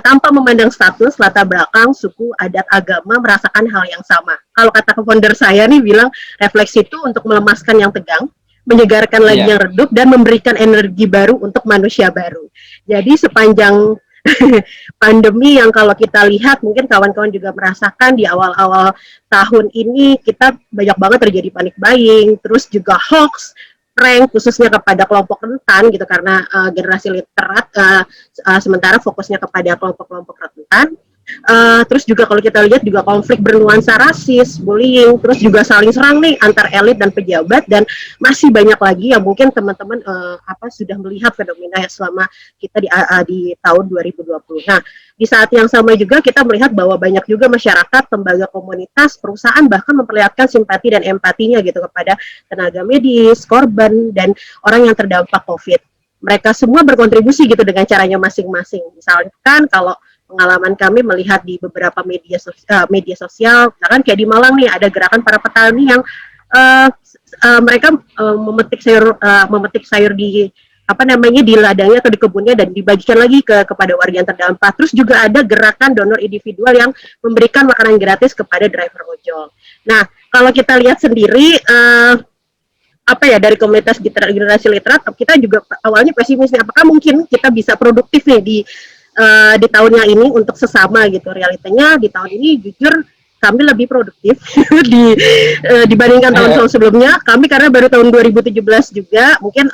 tanpa memandang status, latar belakang, suku, adat, agama merasakan hal yang sama. Kalau kata founder saya nih bilang refleksi itu untuk melemaskan yang tegang, menyegarkan lagi yang redup dan memberikan energi baru untuk manusia baru. Jadi sepanjang pandemi yang kalau kita lihat mungkin kawan-kawan juga merasakan di awal-awal tahun ini kita banyak banget terjadi panic buying, terus juga hoax, prank khususnya kepada kelompok rentan gitu karena Generasi Literat sementara fokusnya kepada kelompok-kelompok rentan. Terus juga kalau kita lihat juga konflik bernuansa rasis, bullying, terus juga saling serang nih antar elit dan pejabat, dan masih banyak lagi yang mungkin teman-teman sudah melihat fenomena ya selama kita di tahun 2020. Nah, di saat yang sama juga kita melihat bahwa banyak juga masyarakat, lembaga komunitas, perusahaan bahkan memperlihatkan simpati dan empatinya gitu kepada tenaga medis, korban, dan orang yang terdampak COVID. Mereka semua berkontribusi gitu dengan caranya masing-masing. Misalkan kalau pengalaman kami melihat di beberapa media sosial, misalkan kayak di Malang nih ada gerakan para petani yang mereka memetik sayur di di ladangnya atau di kebunnya dan dibagikan lagi kepada warga yang terdampak. Terus juga ada gerakan donor individual yang memberikan makanan gratis kepada driver ojol. Nah, kalau kita lihat sendiri dari komunitas generasi literat, kita juga awalnya pesimis nih, apakah mungkin kita bisa produktif nih di tahun yang ini untuk sesama gitu. Realitanya di tahun ini jujur kami lebih produktif dibandingkan tahun-tahun sebelumnya. Kami karena baru tahun 2017 juga, mungkin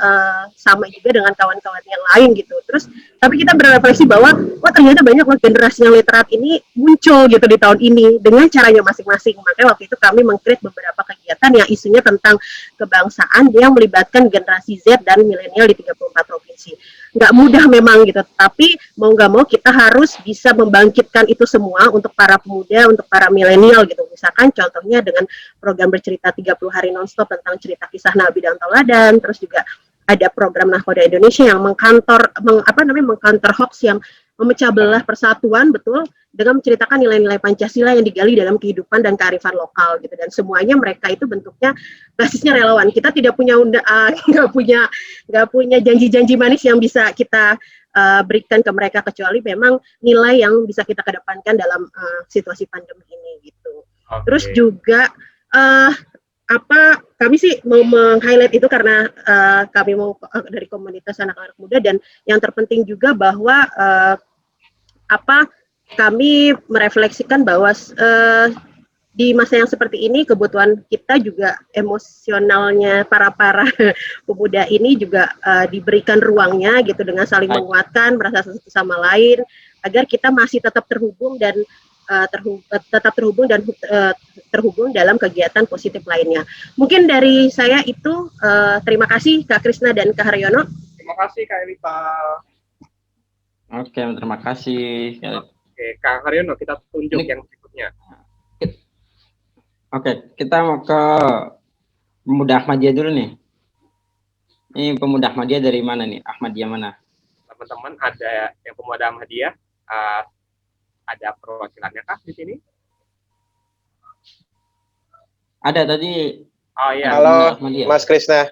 sama juga dengan kawan-kawan yang lain gitu. Terus tapi kita berefleksi bahwa ternyata banyak loh generasi yang literat ini muncul gitu di tahun ini dengan caranya masing-masing. Makanya waktu itu kami meng-create beberapa kegiatan yang isunya tentang kebangsaan yang melibatkan generasi Z dan milenial di 34 provinsi. Nggak mudah memang gitu, tapi mau nggak mau kita harus bisa membangkitkan itu semua untuk para pemuda, untuk para milenial gitu. Misalkan contohnya dengan program bercerita 30 hari nonstop tentang cerita kisah Nabi dan Tauladan, terus juga ada program Nahkoda Indonesia yang mengkantor hoax yang memecah belah persatuan, betul, dengan menceritakan nilai-nilai Pancasila yang digali dalam kehidupan dan kearifan lokal gitu. Dan semuanya mereka itu bentuknya basisnya relawan. Kita tidak punya nggak punya janji-janji manis yang bisa kita berikan ke mereka, kecuali memang nilai yang bisa kita kedepankan dalam situasi pandemi ini gitu. Okay. Terus juga kami sih mau meng-highlight itu karena kami mau dari komunitas anak-anak muda, dan yang terpenting juga bahwa kami merefleksikan bahwa di masa yang seperti ini kebutuhan kita juga emosionalnya para pemuda ini juga diberikan ruangnya gitu, dengan saling menguatkan, merasa satu sama lain, agar kita masih tetap terhubung dan terhubung dalam kegiatan positif lainnya. Mungkin dari saya itu, terima kasih Kak Krisna dan Kak Haryono. Terima kasih Kak Elita. Oke, terima kasih. Oke, Kak Haryono, kita tunjuk yang berikutnya. Oke, kita mau ke pemuda Ahmadiyah dulu nih. Ini pemuda Ahmadiyah dari mana nih? Ahmadiyah mana? Teman-teman, ada yang pemuda Ahmadiyah. Ada perwakilannya kah di sini? Ada tadi. Oh iya. Halo, Mas Krisna.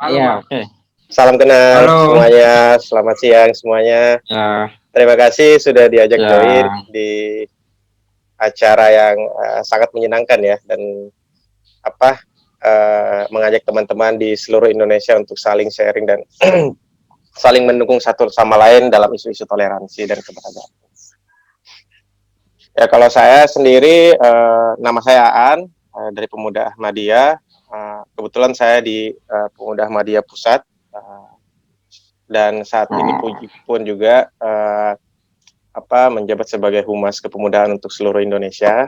Iya, oke. Salam kenal semuanya. Selamat siang semuanya. Terima kasih sudah diajak join di acara yang sangat menyenangkan ya, dan mengajak teman-teman di seluruh Indonesia untuk saling sharing dan saling mendukung satu sama lain dalam isu-isu toleransi dan keberadaan. Ya, kalau saya sendiri, nama saya Aan, dari Pemuda Ahmadiyah. Kebetulan saya di Pemuda Ahmadiyah Pusat, dan saat ini pun juga menjabat sebagai Humas Kepemudaan untuk seluruh Indonesia.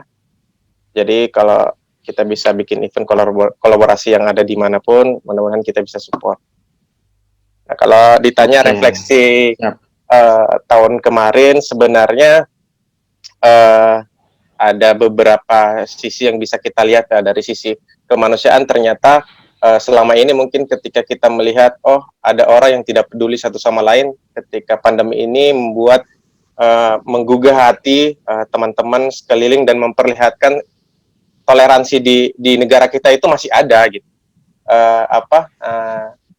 Jadi kalau kita bisa bikin event kolaborasi yang ada dimanapun, mudah-mudahan kita bisa support. Nah, kalau ditanya refleksi tahun kemarin, sebenarnya ada beberapa sisi yang bisa kita lihat ya. Dari sisi kemanusiaan, ternyata selama ini mungkin ketika kita melihat ada orang yang tidak peduli satu sama lain, ketika pandemi ini membuat menggugah hati teman-teman sekeliling dan memperlihatkan toleransi di negara kita itu masih ada gitu.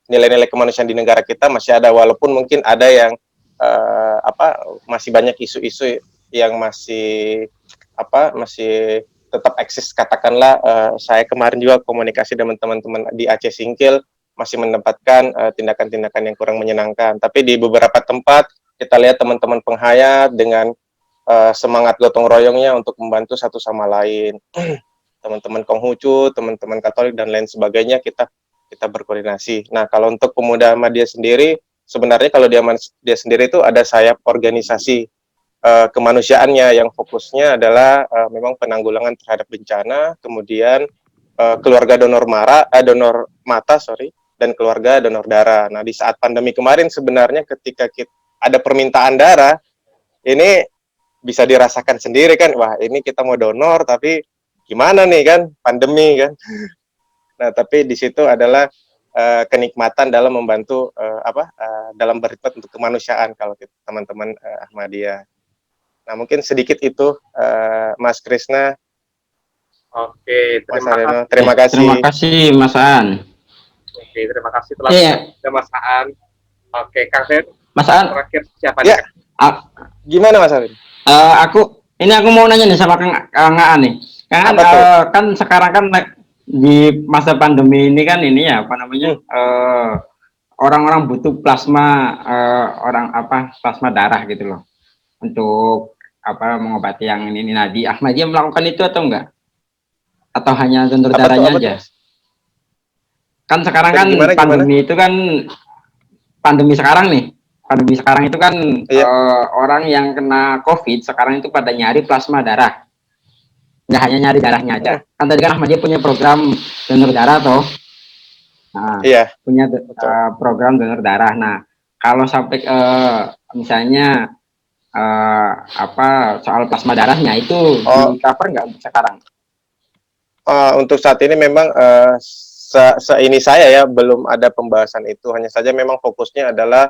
Nilai-nilai kemanusiaan di negara kita masih ada, walaupun mungkin ada yang masih banyak isu-isu yang masih tetap eksis. Katakanlah saya kemarin juga komunikasi dengan teman-teman di Aceh Singkil, masih mendapatkan tindakan-tindakan yang kurang menyenangkan. Tapi di beberapa tempat kita lihat teman-teman penghayat dengan semangat gotong royongnya untuk membantu satu sama lain. Teman-teman Konghucu, teman-teman Katolik dan lain sebagainya, kita berkoordinasi. Nah, kalau untuk Pemuda Ahmadiyah sendiri, sebenarnya kalau dia sendiri itu ada sayap organisasi kemanusiaannya yang fokusnya adalah memang penanggulangan terhadap bencana, kemudian keluarga donor mata, dan keluarga donor darah. Nah, di saat pandemi kemarin sebenarnya ketika ada permintaan darah, ini bisa dirasakan sendiri kan, wah ini kita mau donor tapi gimana nih kan, pandemi kan. Nah, tapi di situ adalah kenikmatan dalam membantu dalam berkhidmat untuk kemanusiaan kalau teman-teman Ahmadiyah. Nah, mungkin sedikit itu Mas Krisna. Oke, Terima kasih. Terima kasih Mas Aan. Oke, terima kasih telah Mas Aan. Oke, Kang Sen. Mas Aan. Terakhir siapa ya. nih? Gimana Mas Aan? Aku mau nanya nih sama Kang Aan nih. Kang Aan, kan sekarang kan di masa pandemi ini kan ini ya orang-orang butuh plasma plasma darah gitu loh untuk mengobati yang ini. Nah, di Ahmadiyah melakukan itu atau enggak? Atau hanya donor darahnya aja? Kan sekarang kan pandemi itu kan pandemi sekarang nih. Pandemi sekarang itu kan orang yang kena COVID sekarang itu pada nyari plasma darah. Nggak hanya nyari darahnya aja. Kan tadi kan Ahmadiyah punya program donor darah toh. Nah, punya program donor darah. Nah, kalau sampai misalnya soal plasma darahnya itu di cover nggak untuk sekarang? Untuk saat ini memang ini saya ya belum ada pembahasan itu. Hanya saja memang fokusnya adalah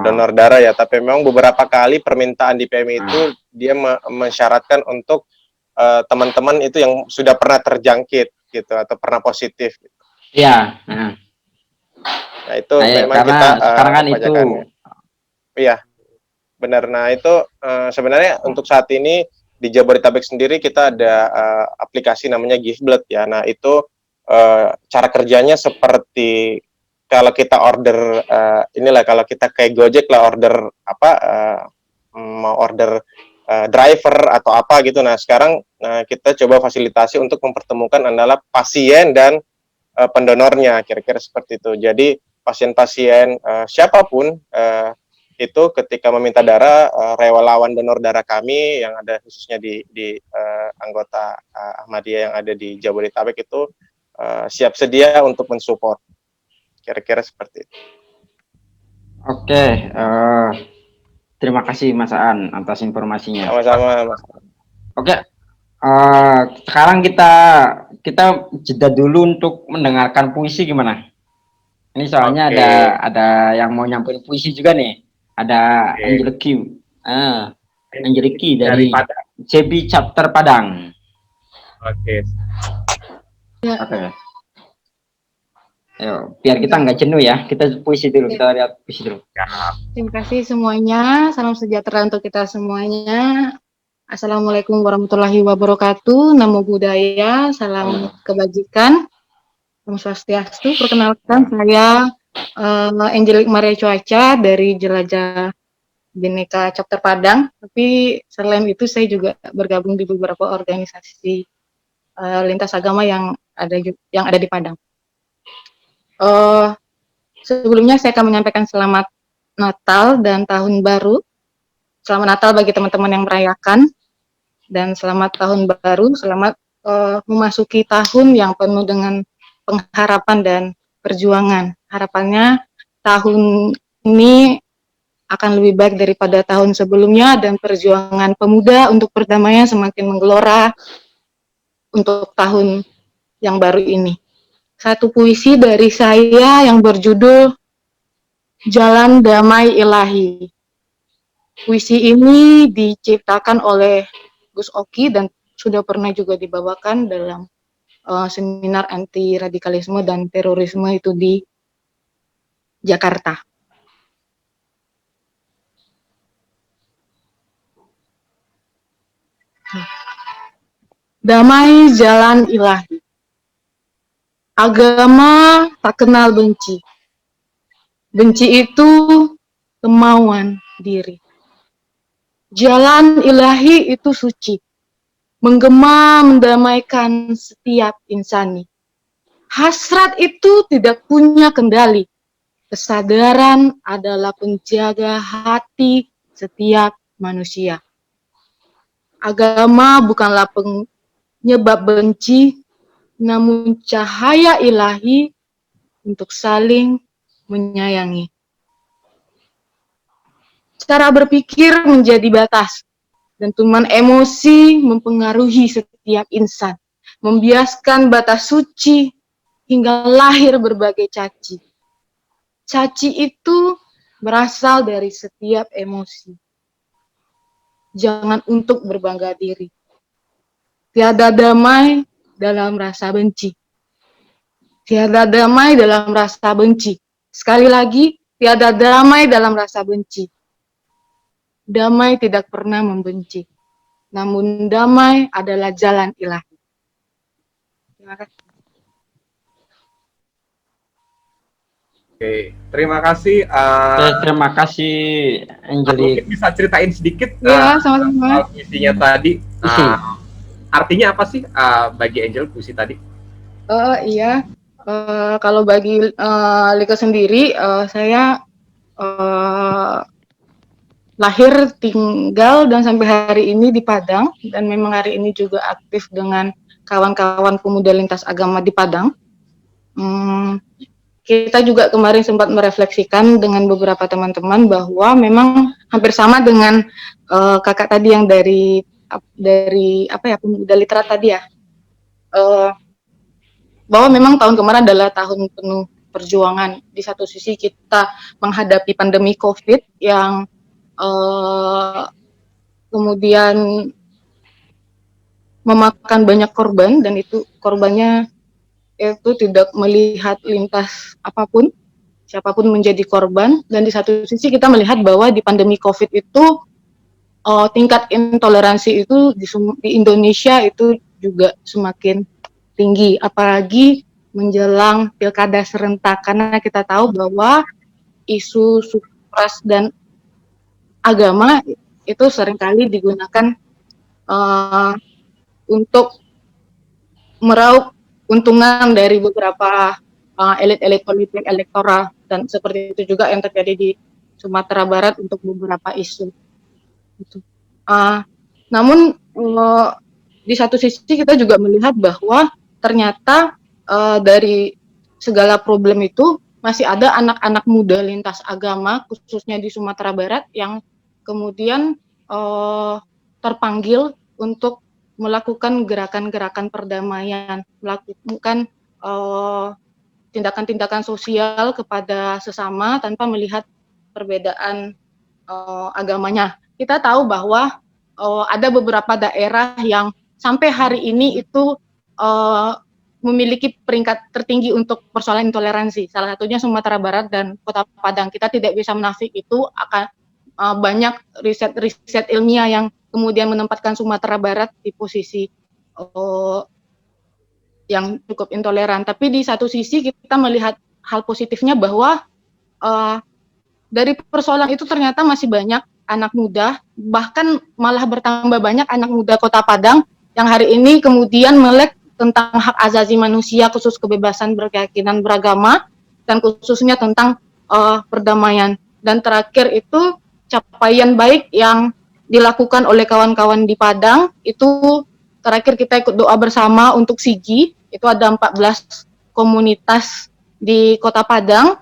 donor darah ya. Tapi memang beberapa kali permintaan di PMI itu dia mensyaratkan untuk teman-teman itu yang sudah pernah terjangkit gitu atau pernah positif. Iya. Nah itu memang kita sekarang kan itu. Iya, benar. Nah itu sebenarnya untuk saat ini di Jabodetabek sendiri kita ada aplikasi namanya GiveBlood ya. Nah itu cara kerjanya seperti kalau kita order kalau kita kayak Gojek lah order mau order driver atau apa gitu. Nah sekarang kita coba fasilitasi untuk mempertemukan adalah pasien dan pendonornya, kira-kira seperti itu. Jadi pasien-pasien siapapun itu ketika meminta darah, relawan donor darah kami yang ada khususnya di anggota Ahmadiyah yang ada di Jabodetabek itu siap sedia untuk mensupport, kira-kira seperti itu. Oke, terima kasih Mas Aan atas informasinya. Sama-sama Mas. Oke, sekarang kita jeda dulu untuk mendengarkan puisi gimana? Ini soalnya ada yang mau nyampein puisi juga nih. Ada Angeliki, Angeliki dari JB Chapter Padang. Oke. Ayo, biar kita nggak jenuh ya, kita puisi dulu, kita lihat puisi dulu. Terima kasih semuanya, salam sejahtera untuk kita semuanya. Assalamualaikum warahmatullahi wabarakatuh, namo buddhaya, salam kebajikan, Om Swastiastu. Perkenalkan saya Angelik Maria Cuaca dari Jelajah Bhinneka Chapter Padang. Tapi selain itu saya juga bergabung di beberapa organisasi lintas agama yang ada di Padang. Sebelumnya saya akan menyampaikan selamat Natal dan Tahun Baru. Selamat Natal bagi teman-teman yang merayakan, dan selamat Tahun Baru, selamat memasuki tahun yang penuh dengan pengharapan dan perjuangan. Harapannya tahun ini akan lebih baik daripada tahun sebelumnya, dan perjuangan pemuda untuk perdamaian semakin menggelora untuk tahun yang baru ini. Satu puisi dari saya yang berjudul Jalan Damai Ilahi. Puisi ini diciptakan oleh Gus Oki dan sudah pernah juga dibawakan dalam seminar anti radikalisme dan terorisme itu di Jakarta. Damai jalan ilahi. Agama tak kenal benci. Benci itu kemauan diri. Jalan ilahi itu suci. Menggema mendamaikan setiap insani. Hasrat itu tidak punya kendali. Kesadaran adalah penjaga hati setiap manusia. Agama bukanlah penyebab benci, namun cahaya ilahi untuk saling menyayangi. Cara berpikir menjadi batas, dentuman emosi mempengaruhi setiap insan, membiaskan batas suci hingga lahir berbagai caci. Caci itu berasal dari setiap emosi. Jangan untuk berbangga diri. Tiada damai dalam rasa benci. Tiada damai dalam rasa benci. Sekali lagi, tiada damai dalam rasa benci. Damai tidak pernah membenci. Namun damai adalah jalan ilahi. Terima kasih. Oke, terima kasih. Terima kasih, Angelique. Mungkin bisa ceritain sedikit Ya, sama-sama. puisinya tadi. Artinya apa sih bagi Angel puisi tadi? Iya, kalau bagi Lika sendiri, saya lahir, tinggal, dan sampai hari ini di Padang, dan memang hari ini juga aktif dengan kawan-kawan pemuda lintas agama di Padang. Kita juga kemarin sempat merefleksikan dengan beberapa teman-teman bahwa memang hampir sama dengan kakak tadi yang dari apa ya, pemuda literat tadi ya, bahwa memang tahun kemarin adalah tahun penuh perjuangan. Di satu sisi kita menghadapi pandemi COVID yang kemudian memakan banyak korban, dan itu korbannya itu tidak melihat lintas apapun, siapapun menjadi korban. Dan di satu sisi kita melihat bahwa di pandemi COVID itu tingkat intoleransi itu di Indonesia itu juga semakin tinggi, apalagi menjelang pilkada serentak, karena kita tahu bahwa isu suku ras dan agama itu seringkali digunakan untuk meraup keuntungan dari beberapa elit-elit politik elektoral, dan seperti itu juga yang terjadi di Sumatera Barat untuk beberapa isu. Namun di satu sisi kita juga melihat bahwa ternyata dari segala problem itu masih ada anak-anak muda lintas agama, khususnya di Sumatera Barat, yang kemudian terpanggil untuk melakukan gerakan-gerakan perdamaian, melakukan tindakan-tindakan sosial kepada sesama tanpa melihat perbedaan agamanya. Kita tahu bahwa ada beberapa daerah yang sampai hari ini itu memiliki peringkat tertinggi untuk persoalan intoleransi. Salah satunya Sumatera Barat dan Kota Padang. Kita tidak bisa menafik itu akan banyak riset ilmiah yang kemudian menempatkan Sumatera Barat di posisi yang cukup intoleran. Tapi di satu sisi kita melihat hal positifnya bahwa dari persoalan itu ternyata masih banyak anak muda, bahkan malah bertambah banyak anak muda Kota Padang yang hari ini kemudian melek tentang hak asasi manusia, khusus kebebasan berkeyakinan beragama, dan khususnya tentang perdamaian. Dan terakhir itu capaian baik yang dilakukan oleh kawan-kawan di Padang, itu terakhir kita ikut doa bersama untuk SIGI, itu ada 14 komunitas di Kota Padang,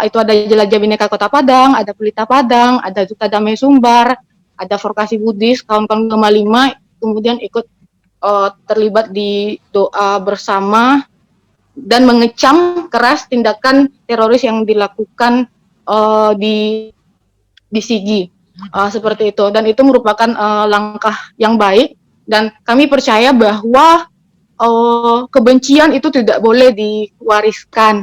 itu ada Jelajah Bhinneka Kota Padang, ada Pelita Padang, ada Duta Damai Sumbar, ada Vokasi Buddhis, kawan-kawan Gema 5, kemudian ikut terlibat di doa bersama dan mengecam keras tindakan teroris yang dilakukan di SIGI, seperti itu. Dan itu merupakan langkah yang baik, dan kami percaya bahwa kebencian itu tidak boleh diwariskan.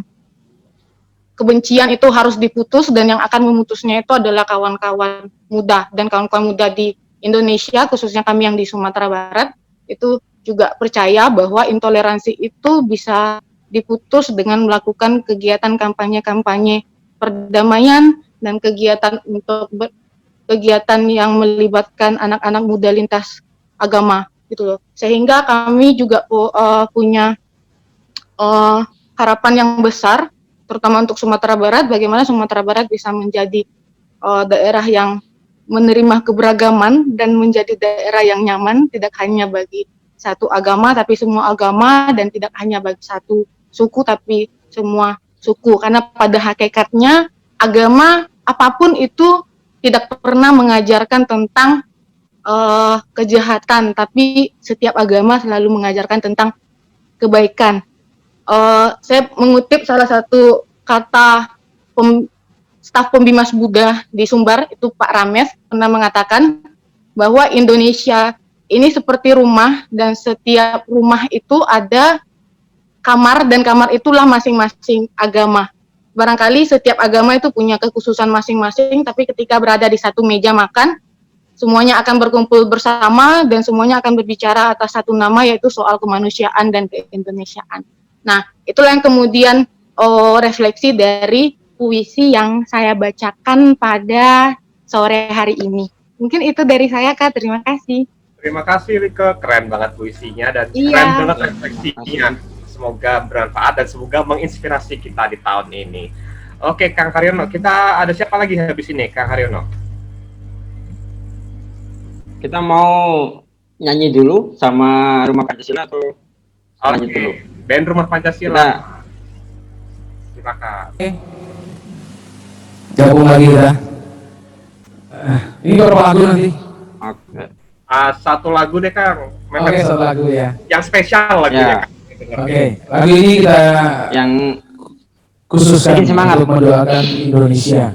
Kebencian itu harus diputus, dan yang akan memutusnya itu adalah kawan-kawan muda. Dan kawan-kawan muda di Indonesia, khususnya kami yang di Sumatera Barat, itu juga percaya bahwa intoleransi itu bisa diputus dengan melakukan kegiatan kampanye-kampanye perdamaian dan kegiatan yang melibatkan anak-anak muda lintas agama, gitu loh. Sehingga kami juga punya harapan yang besar, terutama untuk Sumatera Barat, bagaimana Sumatera Barat bisa menjadi daerah yang menerima keberagaman dan menjadi daerah yang nyaman, tidak hanya bagi satu agama tapi semua agama, dan tidak hanya bagi satu suku tapi semua suku. Karena pada hakikatnya agama apapun itu tidak pernah mengajarkan tentang kejahatan, tapi setiap agama selalu mengajarkan tentang kebaikan. Saya mengutip salah satu kata staf pembimas Buddha di Sumbar, itu Pak Rames, pernah mengatakan bahwa Indonesia ini seperti rumah, dan setiap rumah itu ada kamar, dan kamar itulah masing-masing agama. Barangkali setiap agama itu punya kekhususan masing-masing, tapi ketika berada di satu meja makan, semuanya akan berkumpul bersama dan semuanya akan berbicara atas satu nama, yaitu soal kemanusiaan dan keindonesiaan. Nah, itulah yang kemudian refleksi dari puisi yang saya bacakan pada sore hari ini. Mungkin itu dari saya, Kak. Terima kasih. Terima kasih, Rike. Keren banget puisinya dan Iya. keren banget refleksinya. Semoga bermanfaat dan semoga menginspirasi kita di tahun ini. Oke, Kang Haryono, kita ada siapa lagi habis ini, Kang Haryono? Kita mau nyanyi dulu sama Rumah Pancasila atau lanjut dulu? Band Rumah Pancasila. Silakan. Gabung lagi kita. Ini berapa lagu nanti? Oke. Satu lagu deh, Kang. Oke, satu lagu ya. Yang spesial lagunya, Kang. Oke, lagu ini kita yang khususkan bikin semangat untuk mendoakan Indonesia.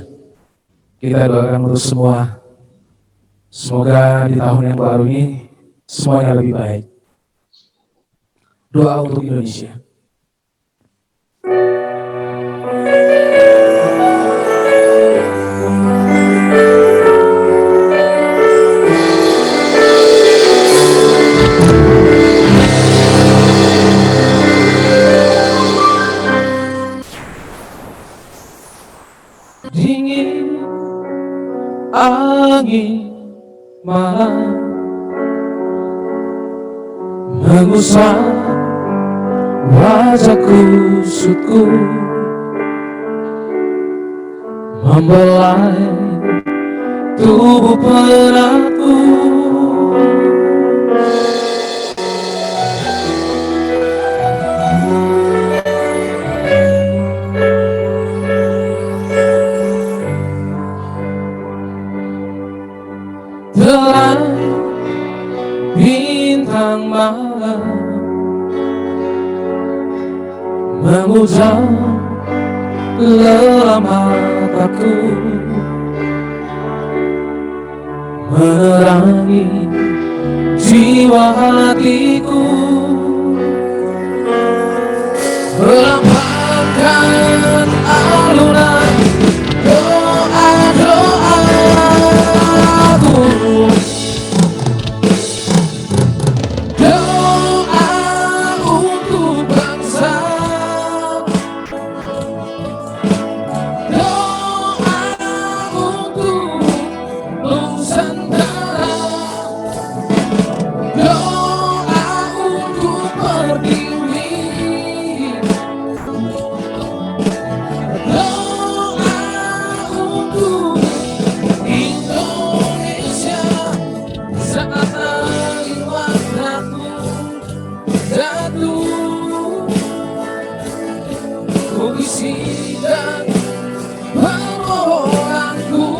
Kita doakan untuk semua. Semoga di tahun yang baru ini semuanya lebih baik. Doa untuk Indonesia. Dingin angin malam mengusap wajah kusutku, membelai tubuh penatku. Telah bintang malam memujam lelah mataku, menerangi jiwa hatiku, melambangkan alunan doa-doaku. Doa untuk bangsa, doa untuk Nusantara, doa untuk Pertiwi, doa untuk Indonesia saat hari warnaku jatuh. Puisi dan permohonanku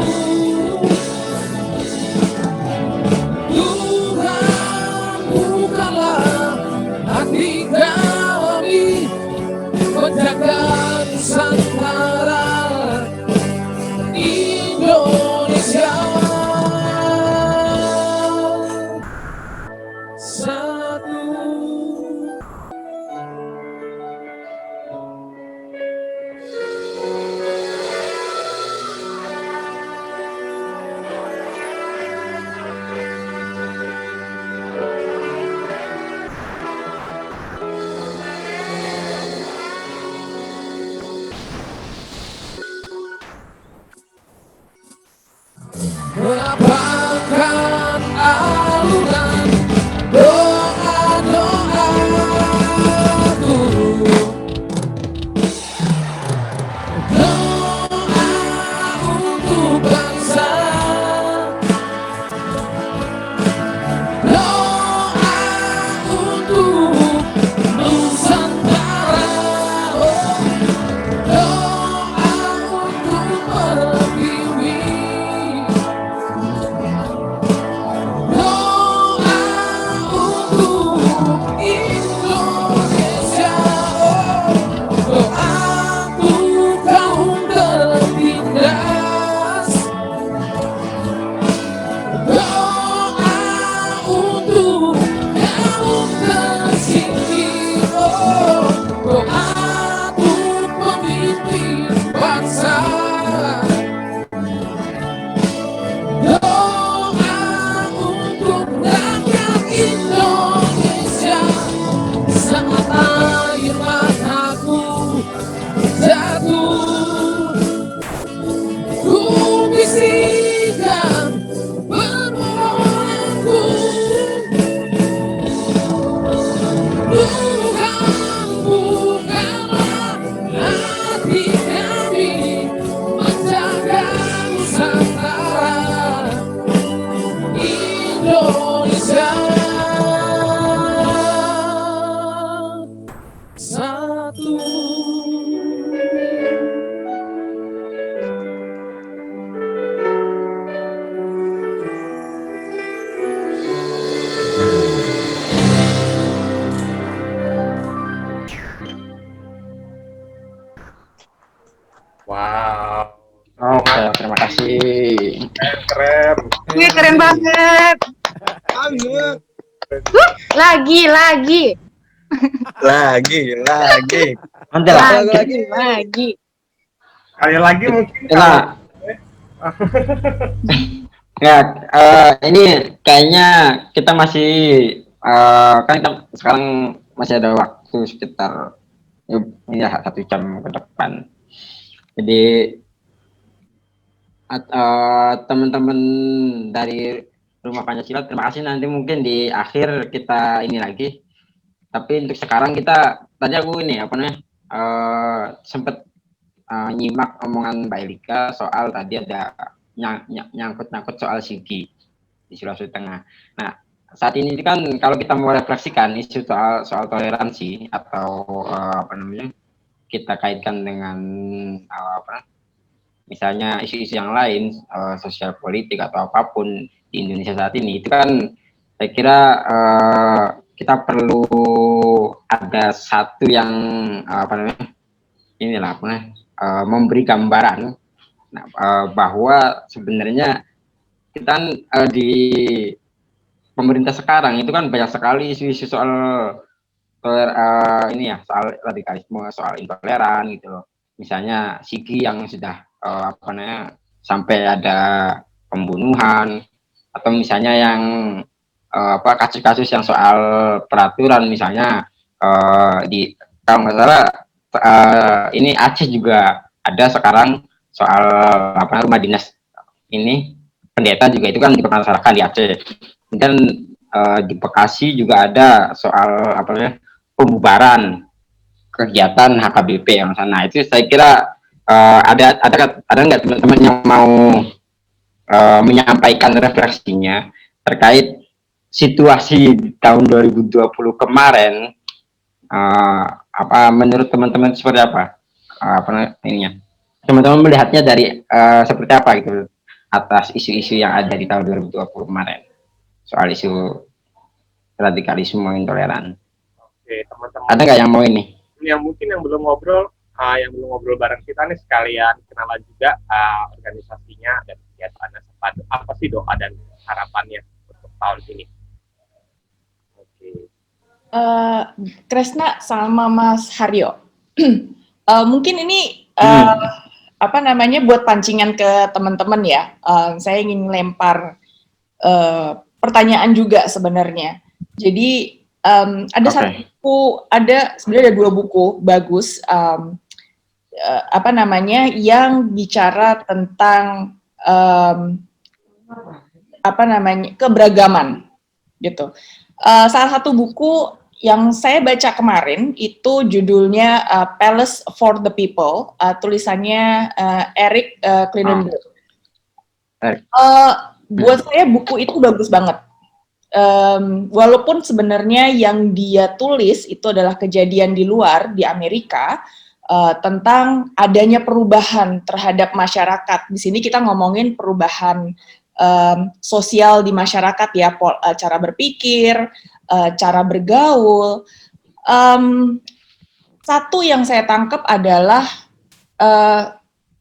Indonesia satu. Wow. Oke, terima kasih. Keren. Wih, keren banget. Lagi. Mantap. Lagi. Kali lagi mungkin. Nah, ya, ini kayaknya kita masih kan kita sekarang masih ada waktu sekitar ya 1 jam ke depan. Jadi teman-teman dari Rumah Pancasila, terima kasih. Nanti mungkin di akhir kita ini lagi. Tapi untuk sekarang kita tadi aku ini apa namanya sempat nyimak omongan Mbak Elika soal tadi ada nyangkut soal Sigi di Sulawesi Tengah. Nah, saat ini kan kalau kita mau refleksikan isu soal toleransi atau apa namanya kita kaitkan dengan misalnya isu-isu yang lain, sosial politik atau apapun di Indonesia saat ini, itu kan saya kira kita perlu ada satu yang memberi gambaran bahwa sebenarnya kita di pemerintah sekarang itu kan banyak sekali isu-isu soal soal radikalisme, soal intoleran gitu loh. Misalnya Sigi yang sudah sampai ada pembunuhan, atau misalnya yang kasus-kasus yang soal peraturan, misalnya kalau nggak salah ini Aceh juga ada sekarang soal rumah dinas ini pendeta juga itu kan dipermasalahkan di Aceh. Dan di Bekasi juga ada soal pembubaran kegiatan HKBP yang sana. Itu saya kira ada nggak teman-teman yang mau menyampaikan refleksinya terkait situasi di tahun 2020 kemarin, menurut teman-teman seperti apa? Teman-teman melihatnya dari seperti apa gitu atas isu-isu yang ada di tahun 2020 kemarin soal isu radikalisme intoleran. Oke, teman-teman. Ada nggak yang mau ini? Yang mungkin yang belum ngobrol bareng kita nih sekalian kenalan juga organisasinya dan kegiatannya, apa sih doa dan harapannya untuk tahun ini. Kresna sama Mas Haryo, mungkin ini buat pancingan ke teman-teman ya. Saya ingin lempar pertanyaan juga sebenarnya. Jadi ada satu buku, sebenarnya ada 2 buku bagus, yang bicara tentang keberagaman gitu. Salah satu buku yang saya baca kemarin itu judulnya Palace for the People, tulisannya Eric Klinenberg. Buat saya buku itu bagus banget. Walaupun sebenarnya yang dia tulis itu adalah kejadian di luar, di Amerika, tentang adanya perubahan terhadap masyarakat. Di sini kita ngomongin perubahan sosial di masyarakat ya, cara berpikir, cara bergaul. Satu yang saya tangkap adalah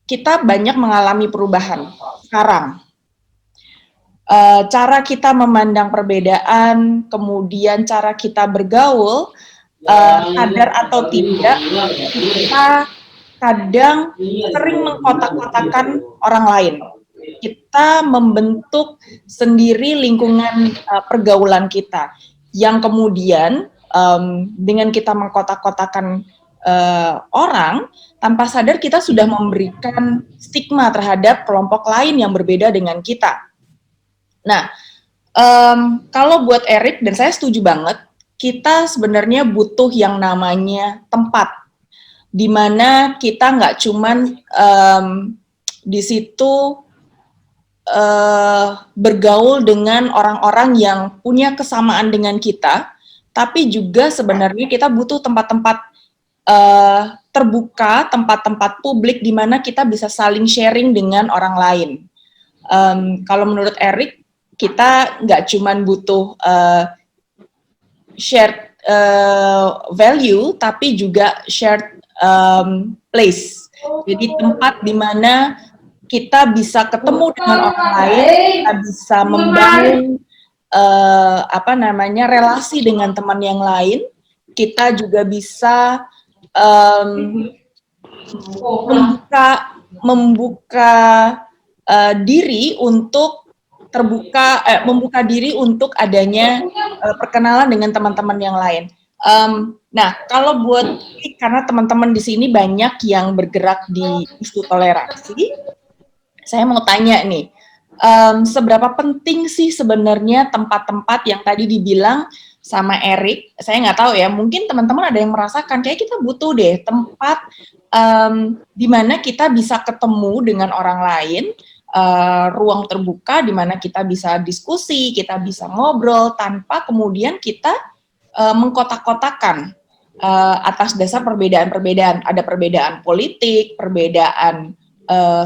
kita banyak mengalami perubahan sekarang. Cara kita memandang perbedaan, kemudian cara kita bergaul, sadar atau tidak, kita kadang sering mengkotak-kotakan orang lain. Kita membentuk sendiri lingkungan pergaulan kita, yang kemudian dengan kita mengkotak-kotakan orang, tanpa sadar kita sudah memberikan stigma terhadap kelompok lain yang berbeda dengan kita. Nah, kalau buat Eric, dan saya setuju banget, kita sebenarnya butuh yang namanya tempat, di mana kita nggak cuman di situ bergaul dengan orang-orang yang punya kesamaan dengan kita, tapi juga sebenarnya kita butuh tempat-tempat terbuka, tempat-tempat publik di mana kita bisa saling sharing dengan orang lain. Kalau menurut Eric, kita nggak cuman butuh shared value, tapi juga shared place. Jadi tempat di mana kita bisa ketemu dengan orang lain, kita bisa membangun relasi dengan teman yang lain. Kita juga bisa membuka diri untuk membuka diri untuk adanya perkenalan dengan teman-teman yang lain. Nah, kalau karena teman-teman di sini banyak yang bergerak di isu toleransi, saya mau tanya nih, seberapa penting sih sebenarnya tempat-tempat yang tadi dibilang sama Eric, saya nggak tahu ya, mungkin teman-teman ada yang merasakan, kayak kita butuh deh tempat di mana kita bisa ketemu dengan orang lain, ruang terbuka di mana kita bisa diskusi, kita bisa ngobrol tanpa kemudian kita mengkotak-kotakan atas dasar perbedaan-perbedaan. Ada perbedaan politik, perbedaan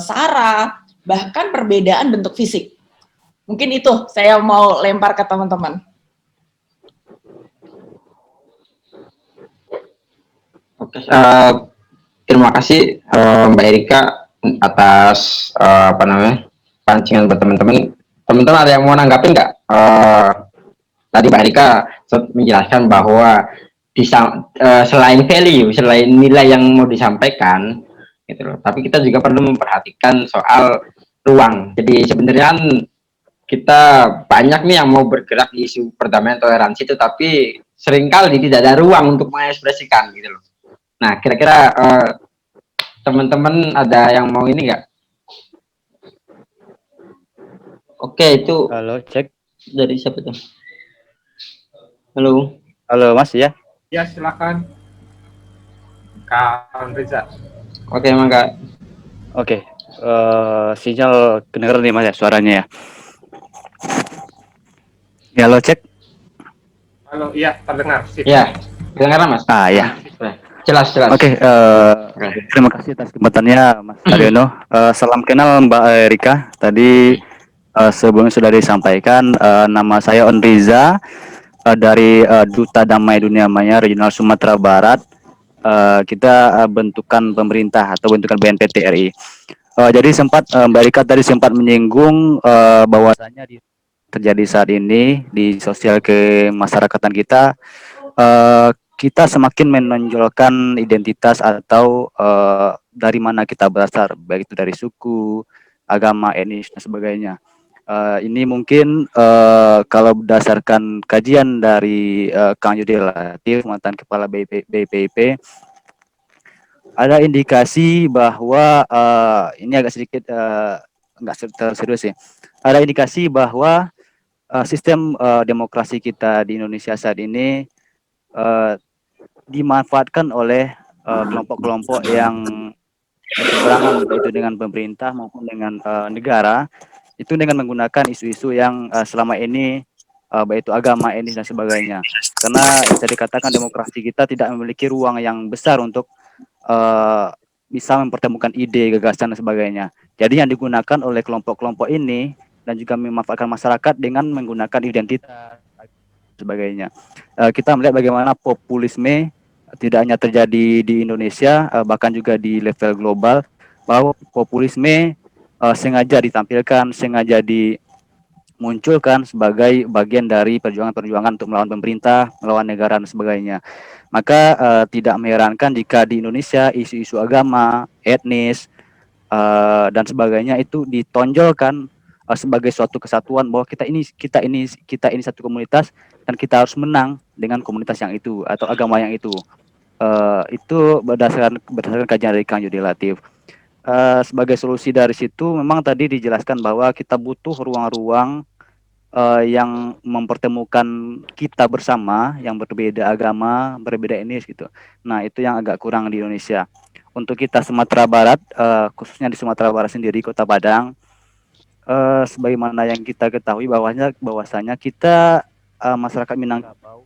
sara, bahkan perbedaan bentuk fisik. Mungkin itu saya mau lempar ke teman-teman. Oke, terima kasih Mbak Erika atas pancingan buat teman-teman. Teman-teman ada yang mau nanggapin nggak? Tadi Mbak Erika menjelaskan bahwa selain value, selain nilai yang mau disampaikan, gitu loh. Tapi kita juga perlu memperhatikan soal ruang. Jadi sebenarnya kita banyak nih yang mau bergerak di isu perdamaian toleransi itu, tapi seringkali tidak ada ruang untuk mengekspresikan, gitu loh. Nah, kira-kira teman-teman ada yang mau ini nggak? Oke, itu. Halo, cek. Dari siapa tuh? Halo. Halo, Mas ya. Ya, silakan. Kak Riza. Oke, Mangga. Oke. Sinyal kedengeran nih Mas ya, suaranya ya. Ya, halo, cek. Halo, iya, terdengar. Sip. Ya, kedengaran Mas? Ya. Jelas. Oke, terima kasih atas kesempatannya Mas Haryono. Salam kenal Mbak Erika. Tadi sebelumnya sudah disampaikan, nama saya Onriza dari Duta Damai Dunia Maya Regional Sumatera Barat. Kita bentukan pemerintah atau bentukan BNPT RI. Jadi Mbak Erika tadi sempat menyinggung bahwasanya terjadi saat ini di sosial kemasyarakatan kita, kita semakin menonjolkan identitas atau dari mana kita berasal, baik itu dari suku, agama, etnis, dan sebagainya. Ini mungkin kalau berdasarkan kajian dari Kang Yudi Latif, mantan Kepala BPIP, ada indikasi bahwa ini agak sedikit nggak terlalu serius sih. Ada indikasi bahwa sistem demokrasi kita di Indonesia saat ini dimanfaatkan oleh kelompok-kelompok yang berseberangan, baik itu dengan pemerintah maupun dengan negara, itu dengan menggunakan isu-isu yang selama ini baik itu agama, etnis, dan sebagainya. Karena bisa dikatakan demokrasi kita tidak memiliki ruang yang besar untuk bisa mempertemukan ide, gagasan, dan sebagainya. Jadi yang digunakan oleh kelompok-kelompok ini dan juga memanfaatkan masyarakat dengan menggunakan identitas sebagainya. Kita melihat bagaimana populisme tidak hanya terjadi di Indonesia, bahkan juga di level global, bahwa populisme sengaja ditampilkan, sengaja dimunculkan sebagai bagian dari perjuangan-perjuangan untuk melawan pemerintah, melawan negara, dan sebagainya. Maka tidak mengherankan jika di Indonesia isu-isu agama, etnis, dan sebagainya itu ditonjolkan sebagai suatu kesatuan, bahwa kita ini satu komunitas dan kita harus menang dengan komunitas yang itu atau agama yang itu. Itu berdasarkan kajian dari Kang Yudi Latif. Sebagai solusi dari situ memang tadi dijelaskan bahwa kita butuh ruang-ruang yang mempertemukan kita bersama yang berbeda agama, berbeda etnis gitu. Nah, itu yang agak kurang di Indonesia. Untuk kita Sumatera Barat, khususnya di Sumatera Barat sendiri, Kota Padang, sebagaimana yang kita ketahui bahwasanya kita masyarakat Minangkabau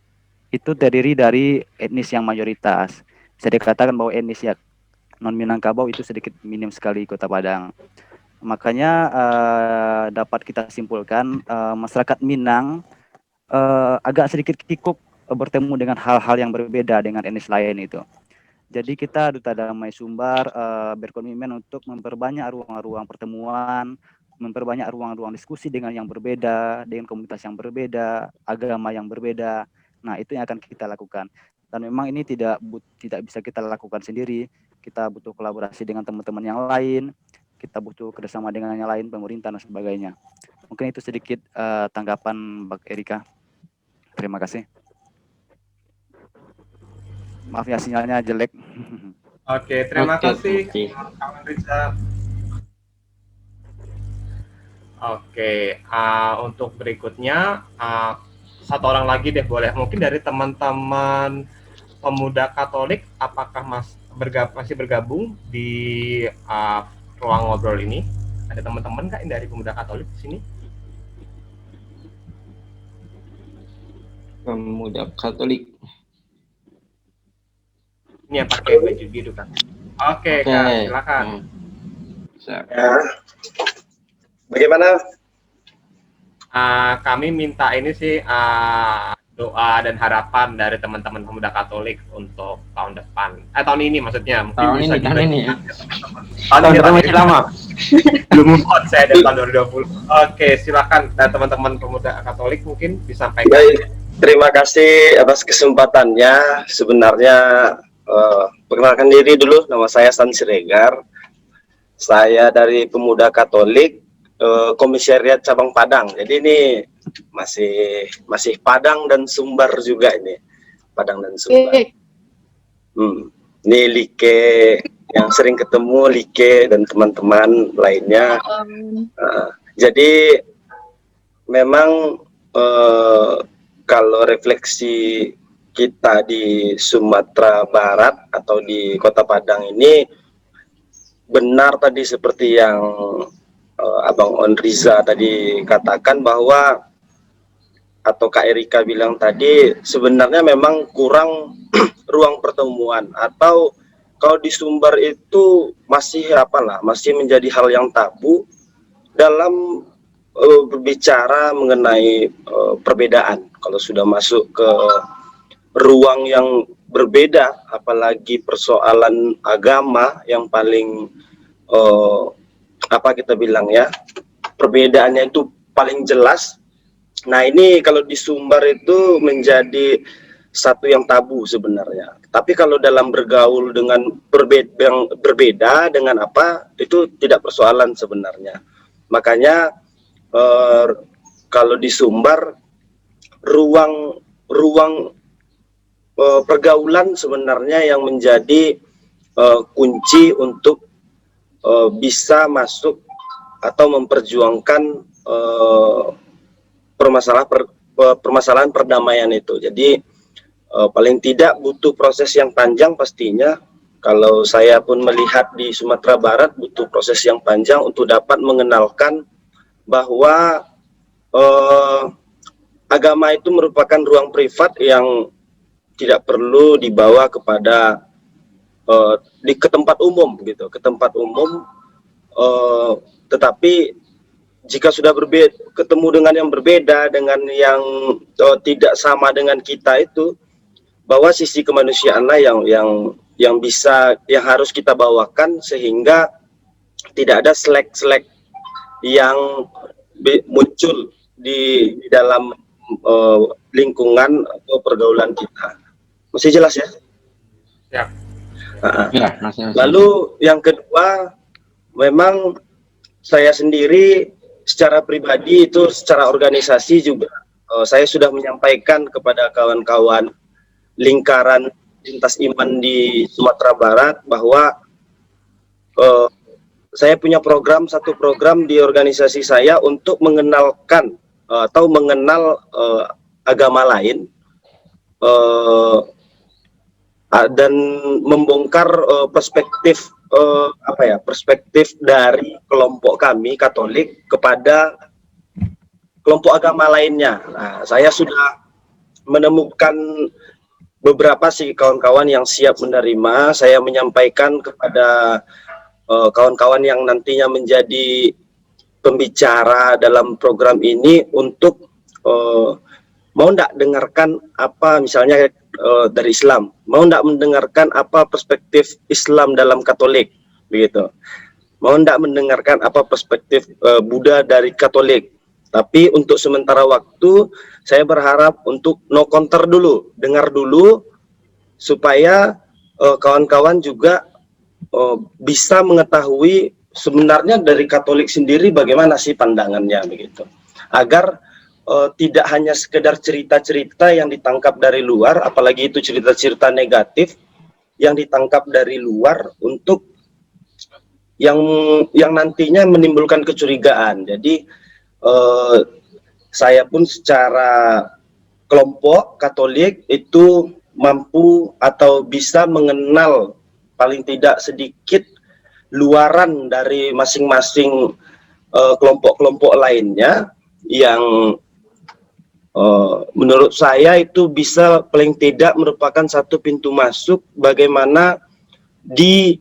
itu terdiri dari etnis yang mayoritas. Bisa dikatakan bahwa etnis ya non Minangkabau itu sedikit minim sekali di Kota Padang. Makanya dapat kita simpulkan masyarakat Minang agak sedikit kikuk bertemu dengan hal-hal yang berbeda dengan etnis lain itu. Jadi kita Duta Damai Sumbar berkomitmen untuk memperbanyak ruang-ruang pertemuan, memperbanyak ruang-ruang diskusi dengan yang berbeda, dengan komunitas yang berbeda, agama yang berbeda. Nah, itu yang akan kita lakukan. Dan memang ini tidak bisa kita lakukan sendiri. Kita butuh kolaborasi dengan teman-teman yang lain, kita butuh kerjasama dengan yang lain, pemerintah dan sebagainya. Mungkin itu sedikit tanggapan Mbak Erika. Terima kasih. Maaf ya sinyalnya jelek. Oke, terima kasih Kawan Riza. Oke, untuk berikutnya satu orang lagi deh boleh. Mungkin dari teman-teman pemuda Katolik, apakah masih bergabung di ruang ngobrol ini? Ada teman-teman nggak yang dari pemuda Katolik di sini? Pemuda Katolik. Ini yang pakai baju biru kan? Oke, Kak, silakan. Ya. Bagaimana? Kami minta ini sih doa dan harapan dari teman-teman pemuda Katolik untuk tahun depan. Tahun ini maksudnya. Mungkin Tahun bisa ini, tahun ini ya. Tahun Tahun masih lama. Belum move on saya dari tahun 2020. Oke, silakan dari teman-teman pemuda Katolik mungkin disampaikan. Baik, terima kasih atas kesempatannya. Sebenarnya perkenalkan diri dulu, nama saya Stan Siregar. Saya dari Pemuda Katolik Komisariat Cabang Padang. Jadi ini masih Padang dan Sumbar juga ini. Padang dan Sumbar. Ini Like yang sering ketemu, Like dan teman-teman lainnya. Jadi memang kalau refleksi kita di Sumatera Barat atau di Kota Padang ini benar tadi seperti yang Abang Onriza tadi katakan bahwa atau Kak Erika bilang tadi sebenarnya memang kurang ruang pertemuan, atau kalau di Sumbar itu masih masih menjadi hal yang tabu dalam berbicara mengenai perbedaan. Kalau sudah masuk ke ruang yang berbeda, apalagi persoalan agama yang paling kita bilang ya, perbedaannya itu paling jelas. Nah ini kalau di Sumbar itu menjadi satu yang tabu sebenarnya. Tapi kalau dalam bergaul dengan berbeda dengan itu tidak persoalan sebenarnya. Makanya kalau di Sumbar ruang pergaulan sebenarnya yang menjadi kunci untuk bisa masuk atau memperjuangkan permasalahan perdamaian itu. Jadi paling tidak butuh proses yang panjang pastinya. Kalau saya pun melihat di Sumatera Barat butuh proses yang panjang untuk dapat mengenalkan bahwa agama itu merupakan ruang privat yang tidak perlu dibawa kepada ke tempat umum gitu, ke tempat umum. Tetapi jika sudah ketemu dengan yang berbeda, dengan yang tidak sama dengan kita itu, bahwa sisi kemanusiaanlah yang harus kita bawakan, sehingga tidak ada selek-selek yang muncul di dalam lingkungan atau pergaulan kita. Masih jelas ya? Ya. Lalu yang kedua, memang saya sendiri secara pribadi itu, secara organisasi juga saya sudah menyampaikan kepada kawan-kawan lingkaran lintas iman di Sumatera Barat bahwa saya punya satu program di organisasi saya untuk mengenalkan atau mengenal agama lain dan membongkar perspektif perspektif dari kelompok kami Katolik kepada kelompok agama lainnya. Nah, saya sudah menemukan beberapa sih kawan-kawan yang siap menerima. Saya menyampaikan kepada kawan-kawan yang nantinya menjadi pembicara dalam program ini untuk mau ndak dengarkan apa misalnya dari Islam, mau ndak mendengarkan apa perspektif Islam dalam Katolik, begitu. Mau ndak mendengarkan apa perspektif Buddha dari Katolik. Tapi untuk sementara waktu saya berharap untuk no counter dulu, dengar dulu supaya kawan-kawan juga bisa mengetahui sebenarnya dari Katolik sendiri bagaimana sih pandangannya, begitu. Agar tidak hanya sekedar cerita-cerita yang ditangkap dari luar, apalagi itu cerita-cerita negatif yang ditangkap dari luar untuk yang nantinya menimbulkan kecurigaan. Jadi saya pun secara kelompok Katolik itu mampu atau bisa mengenal paling tidak sedikit luaran dari masing-masing kelompok-kelompok lainnya yang menurut saya itu bisa paling tidak merupakan satu pintu masuk bagaimana di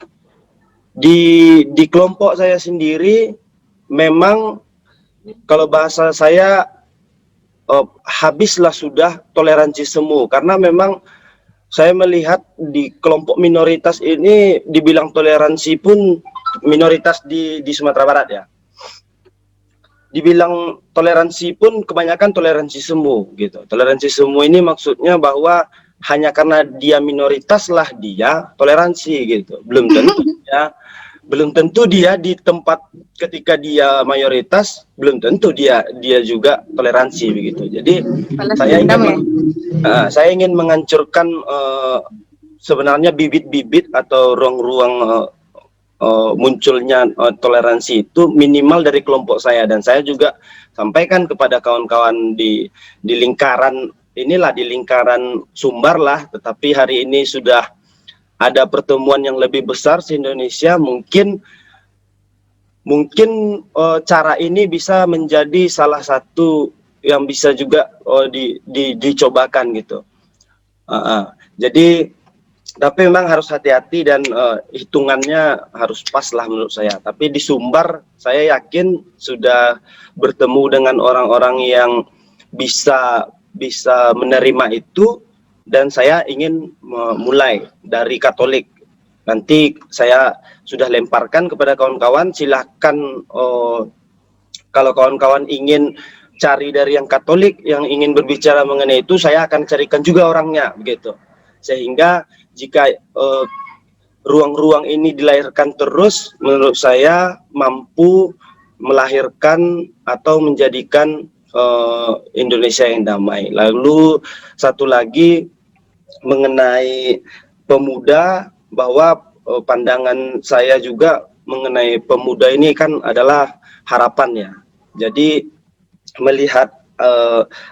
kelompok saya sendiri memang kalau bahasa saya habislah sudah toleransi semu, karena memang saya melihat di kelompok minoritas ini dibilang toleransi pun minoritas di Sumatera Barat ya. Dibilang toleransi pun kebanyakan toleransi semu gitu. Toleransi semu ini maksudnya bahwa hanya karena dia minoritas lah dia toleransi gitu. Belum tentu dia di tempat ketika dia mayoritas belum tentu dia juga toleransi begitu. Jadi saya ingin menghancurkan sebenarnya bibit-bibit atau ruang-ruang munculnya toleransi itu minimal dari kelompok saya, dan saya juga sampaikan kepada kawan-kawan di lingkaran inilah, di lingkaran Sumbar lah, tetapi hari ini sudah ada pertemuan yang lebih besar se-Indonesia, mungkin cara ini bisa menjadi salah satu yang bisa juga dicobakan gitu. Jadi tapi memang harus hati-hati dan hitungannya harus pas lah menurut saya. Tapi di Sumbar saya yakin sudah bertemu dengan orang-orang yang bisa menerima itu, dan saya ingin mulai dari Katolik. Nanti saya sudah lemparkan kepada kawan-kawan, silahkan kalau kawan-kawan ingin cari dari yang Katolik yang ingin berbicara mengenai itu, saya akan carikan juga orangnya begitu. Sehingga jika ruang-ruang ini dilahirkan terus, menurut saya mampu melahirkan atau menjadikan Indonesia yang damai. Lalu satu lagi mengenai pemuda, bahwa pandangan saya juga mengenai pemuda ini kan adalah harapannya. Jadi melihat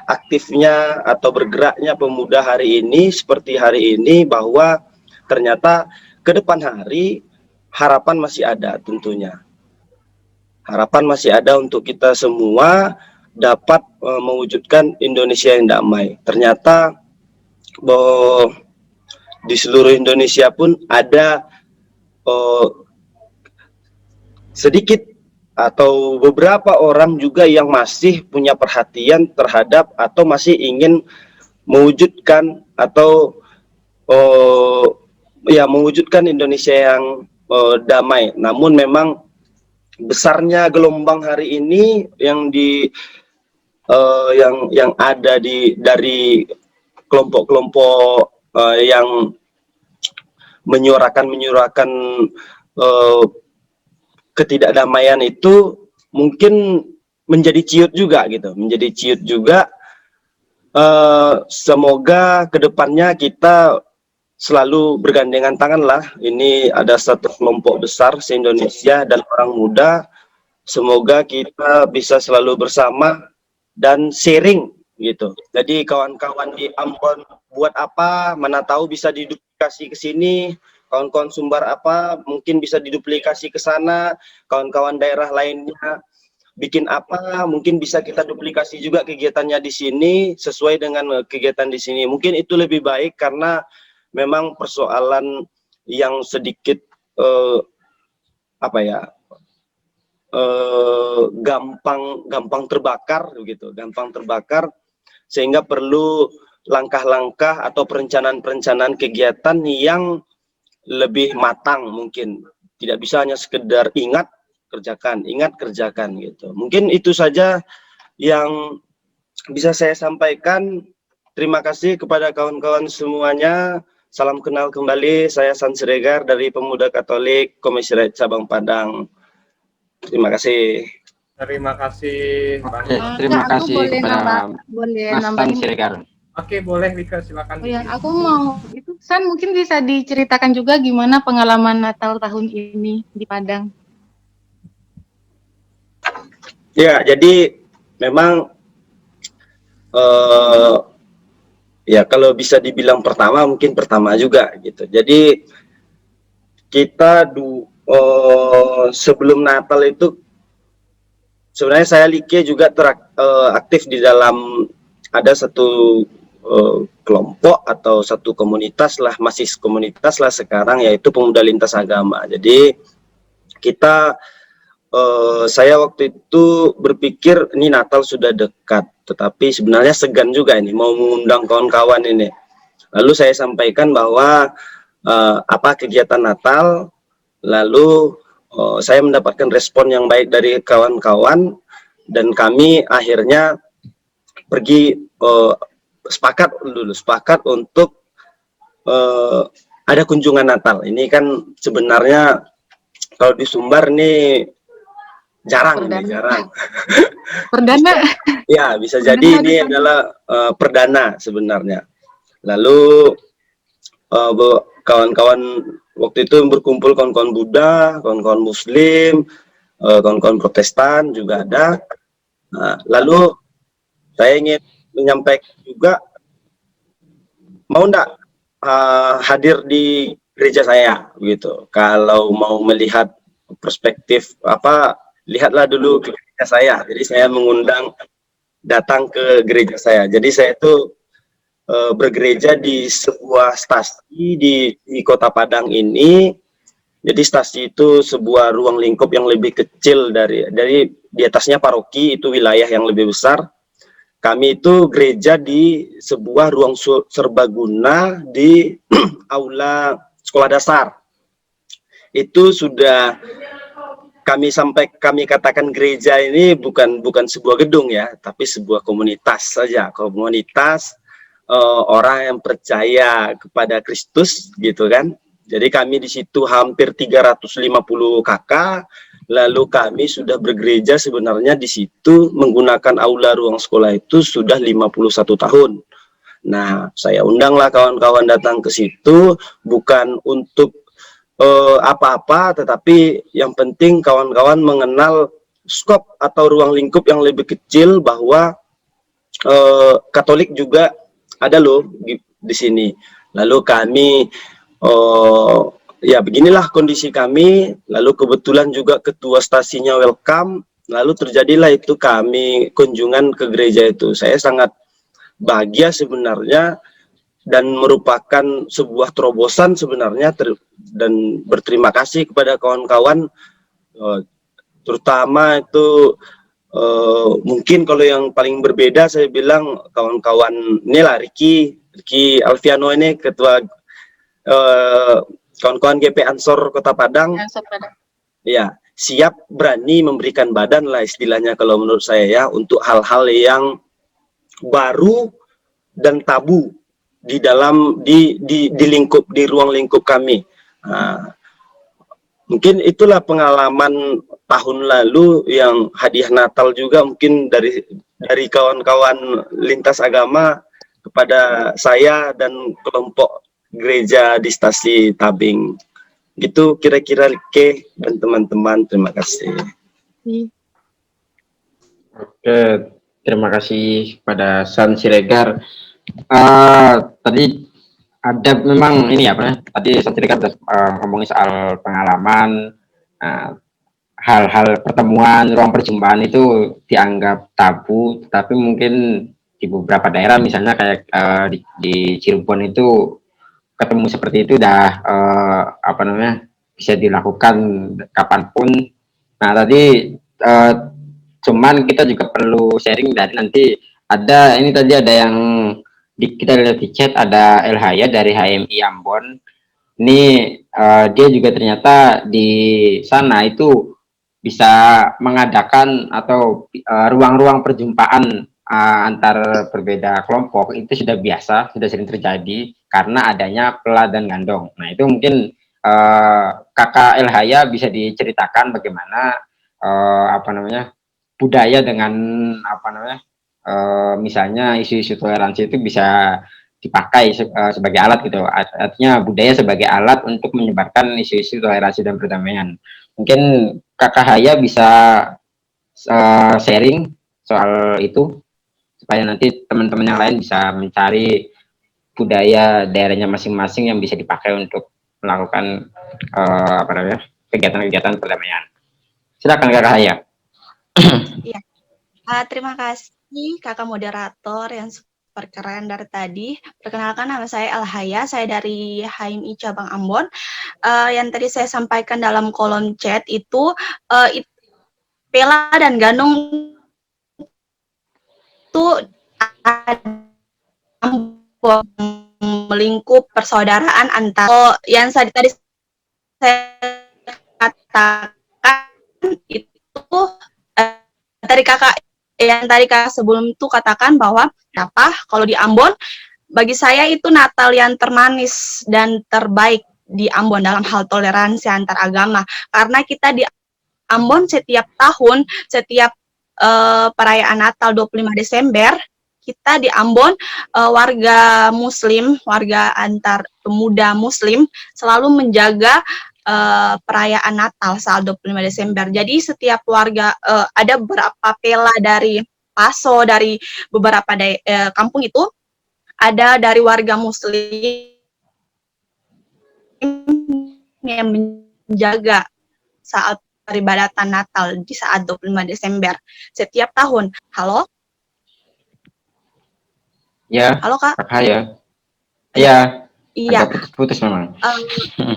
aktifnya atau bergeraknya pemuda hari ini seperti hari ini, bahwa ternyata ke depan hari harapan masih ada, tentunya harapan masih ada untuk kita semua dapat mewujudkan Indonesia yang damai. Ternyata di seluruh Indonesia pun ada sedikit atau beberapa orang juga yang masih punya perhatian terhadap atau masih ingin mewujudkan atau mewujudkan Indonesia yang damai. Namun memang besarnya gelombang hari ini yang yang ada dari kelompok-kelompok yang menyuarakan ketidakdamaian itu mungkin menjadi ciut juga gitu, menjadi ciut juga. Semoga kedepannya kita selalu bergandengan tangan lah. Ini ada satu kelompok besar se-Indonesia dan orang muda. Semoga kita bisa selalu bersama dan sharing gitu. Jadi kawan-kawan di Ambon buat apa, mana tahu bisa diduplikasi ke sini. kawan-kawan Sumbar apa mungkin bisa diduplikasi ke sana, kawan-kawan daerah lainnya bikin apa, mungkin bisa kita duplikasi juga kegiatannya di sini sesuai dengan kegiatan di sini. Mungkin itu lebih baik karena memang persoalan yang sedikit gampang terbakar begitu, gampang terbakar, sehingga perlu langkah-langkah atau perencanaan-perencanaan kegiatan yang lebih matang. Mungkin tidak bisa hanya sekedar ingat kerjakan gitu. Mungkin itu saja yang bisa saya sampaikan. Terima kasih kepada kawan-kawan semuanya. Salam kenal kembali, saya San Siregar dari Pemuda Katolik Komisi Rakyat Cabang Padang. Terima kasih. Terima kasih Bang. Terima kasih kepada boleh Mas San nambahin. Siregar. Oke, boleh Wika, silakan. Oh ya, aku mau itu San mungkin bisa diceritakan juga gimana pengalaman Natal tahun ini di Padang. Ya, jadi memang ya kalau bisa dibilang pertama, mungkin pertama juga gitu. Jadi kita sebelum Natal itu sebenarnya saya Like juga aktif di dalam ada satu kelompok atau satu komunitas lah, masih komunitas lah sekarang, yaitu Pemuda Lintas Agama. Jadi kita saya waktu itu berpikir ini Natal sudah dekat, tetapi sebenarnya segan juga ini mau mengundang kawan-kawan ini. Lalu saya sampaikan bahwa apa kegiatan Natal, lalu saya mendapatkan respon yang baik dari kawan-kawan, dan kami akhirnya pergi sepakat untuk ada kunjungan Natal. Ini kan sebenarnya kalau di Sumbar ini jarang. Perdana. Ya, bisa jadi ini adalah perdana sebenarnya. Lalu kawan-kawan waktu itu berkumpul, kawan-kawan Buddha, kawan-kawan Muslim, kawan-kawan Protestan juga ada. Nah, lalu saya ingin menyampaikan juga, mau enggak hadir di gereja saya gitu. Kalau mau melihat perspektif lihatlah dulu ke gereja saya. Jadi saya mengundang datang ke gereja saya. Jadi saya itu bergereja di sebuah stasi di Kota Padang ini. Jadi stasi itu sebuah ruang lingkup yang lebih kecil dari di atasnya paroki, itu wilayah yang lebih besar. Kami itu gereja di sebuah ruang serbaguna di aula sekolah dasar. Itu sudah kami katakan gereja ini bukan sebuah gedung ya, tapi sebuah komunitas saja, komunitas orang yang percaya kepada Kristus gitu kan. Jadi kami di situ hampir 350 kakak, lalu kami sudah bergereja sebenarnya di situ menggunakan aula ruang sekolah itu sudah 51 tahun. Nah, saya undanglah kawan-kawan datang ke situ bukan untuk apa-apa, tetapi yang penting kawan-kawan mengenal skop atau ruang lingkup yang lebih kecil, bahwa Katolik juga ada loh di sini. Lalu kami ya beginilah kondisi kami. Lalu kebetulan juga ketua stasinya welcome. Lalu terjadilah itu kami kunjungan ke gereja itu. Saya sangat bahagia sebenarnya, dan merupakan sebuah terobosan sebenarnya, dan berterima kasih kepada kawan-kawan, terutama itu mungkin kalau yang paling berbeda saya bilang kawan-kawan inilah Ricky Alfiano ini, ketua kawan-kawan GP Ansor Kota Padang. Ya, siap berani memberikan badan lah istilahnya kalau menurut saya ya, untuk hal-hal yang baru dan tabu di dalam di lingkup, di ruang lingkup kami. Nah, mungkin itulah pengalaman tahun lalu yang hadiah Natal juga mungkin dari kawan-kawan lintas agama kepada saya dan kelompok gereja di stasi Tabing. Gitu kira-kira Like dan teman-teman, terima kasih. Oke, terima kasih pada San Siregar. Tadi ada memang ini ya, apa tadi saya kan ngomongin soal pengalaman, hal-hal pertemuan, ruang perjumpaan itu dianggap tabu, tapi mungkin di beberapa daerah misalnya kayak di Cirebon itu ketemu seperti itu udah apa namanya bisa dilakukan kapanpun. Nah tadi cuman kita juga perlu sharing dari nanti ada ini tadi ada yang kita lihat di chat ada Elhaya dari HMI Ambon. Ini dia juga ternyata di sana itu bisa mengadakan atau ruang-ruang perjumpaan antar berbeda kelompok itu sudah biasa, sudah sering terjadi karena adanya pela dan gandong. Nah itu mungkin Kakak Elhaya bisa diceritakan bagaimana apa namanya budaya dengan apa namanya misalnya isu-isu toleransi itu bisa dipakai sebagai alat gitu, artinya budaya sebagai alat untuk menyebarkan isu-isu toleransi dan perdamaian. Mungkin Kakak Haya bisa sharing soal itu supaya nanti teman-teman yang lain bisa mencari budaya daerahnya masing-masing yang bisa dipakai untuk melakukan apa namanya kegiatan-kegiatan perdamaian. Silakan Kakak Haya. Iya. Terima kasih Kakak moderator yang super keren dari tadi. Perkenalkan nama saya Elhaya, saya dari HMI Cabang Ambon. Yang tadi saya sampaikan dalam kolom chat itu pela dan gandong itu melingkup persaudaraan antar yang tadi saya katakan itu tadi kakak sebelum itu katakan bahwa apa kalau di Ambon bagi saya itu Natal yang termanis dan terbaik di Ambon dalam hal toleransi antar agama, karena kita di Ambon setiap tahun setiap perayaan Natal 25 Desember kita di Ambon warga Muslim, warga antar pemuda Muslim selalu menjaga perayaan Natal saat 25 Desember. Jadi setiap warga ada beberapa pela dari Paso, dari beberapa kampung itu ada dari warga Muslim yang menjaga saat peribadatan Natal di saat 25 Desember setiap tahun. Halo? Ya. Halo Kak? Kakak Haya. Iya. Iya. Putus-putus memang.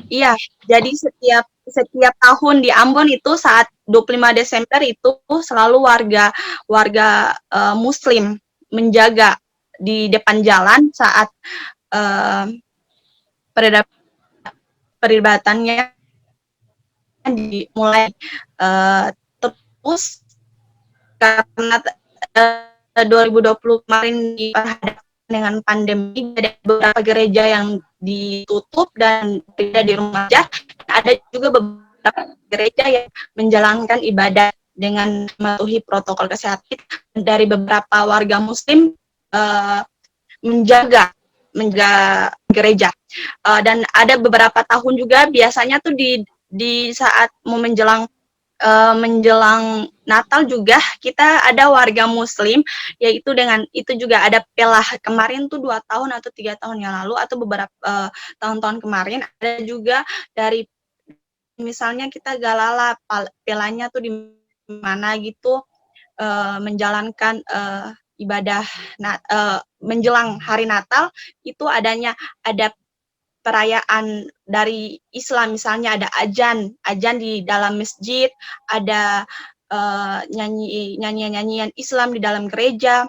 Iya, jadi setiap tahun di Ambon itu saat 25 Desember itu selalu warga Muslim menjaga di depan jalan saat peribatannya dimulai terus karena 2020 kemarin dihadapkan dengan pandemi, ada beberapa gereja yang ditutup dan tidak di rumah aja. Ada juga beberapa gereja yang menjalankan ibadah dengan mematuhi protokol kesehatan. Dari beberapa warga Muslim menjaga gereja. Dan ada beberapa tahun juga biasanya tuh di saat mau menjelang Natal juga kita ada warga Muslim, yaitu dengan itu juga ada pela kemarin tuh 2 tahun atau 3 tahun yang lalu atau beberapa tahun-tahun kemarin ada juga dari misalnya kita galala pelanya tuh di mana gitu menjalankan ibadah menjelang hari Natal itu ada perayaan dari Islam, misalnya ada ajan di dalam masjid, ada nyanyian Islam di dalam gereja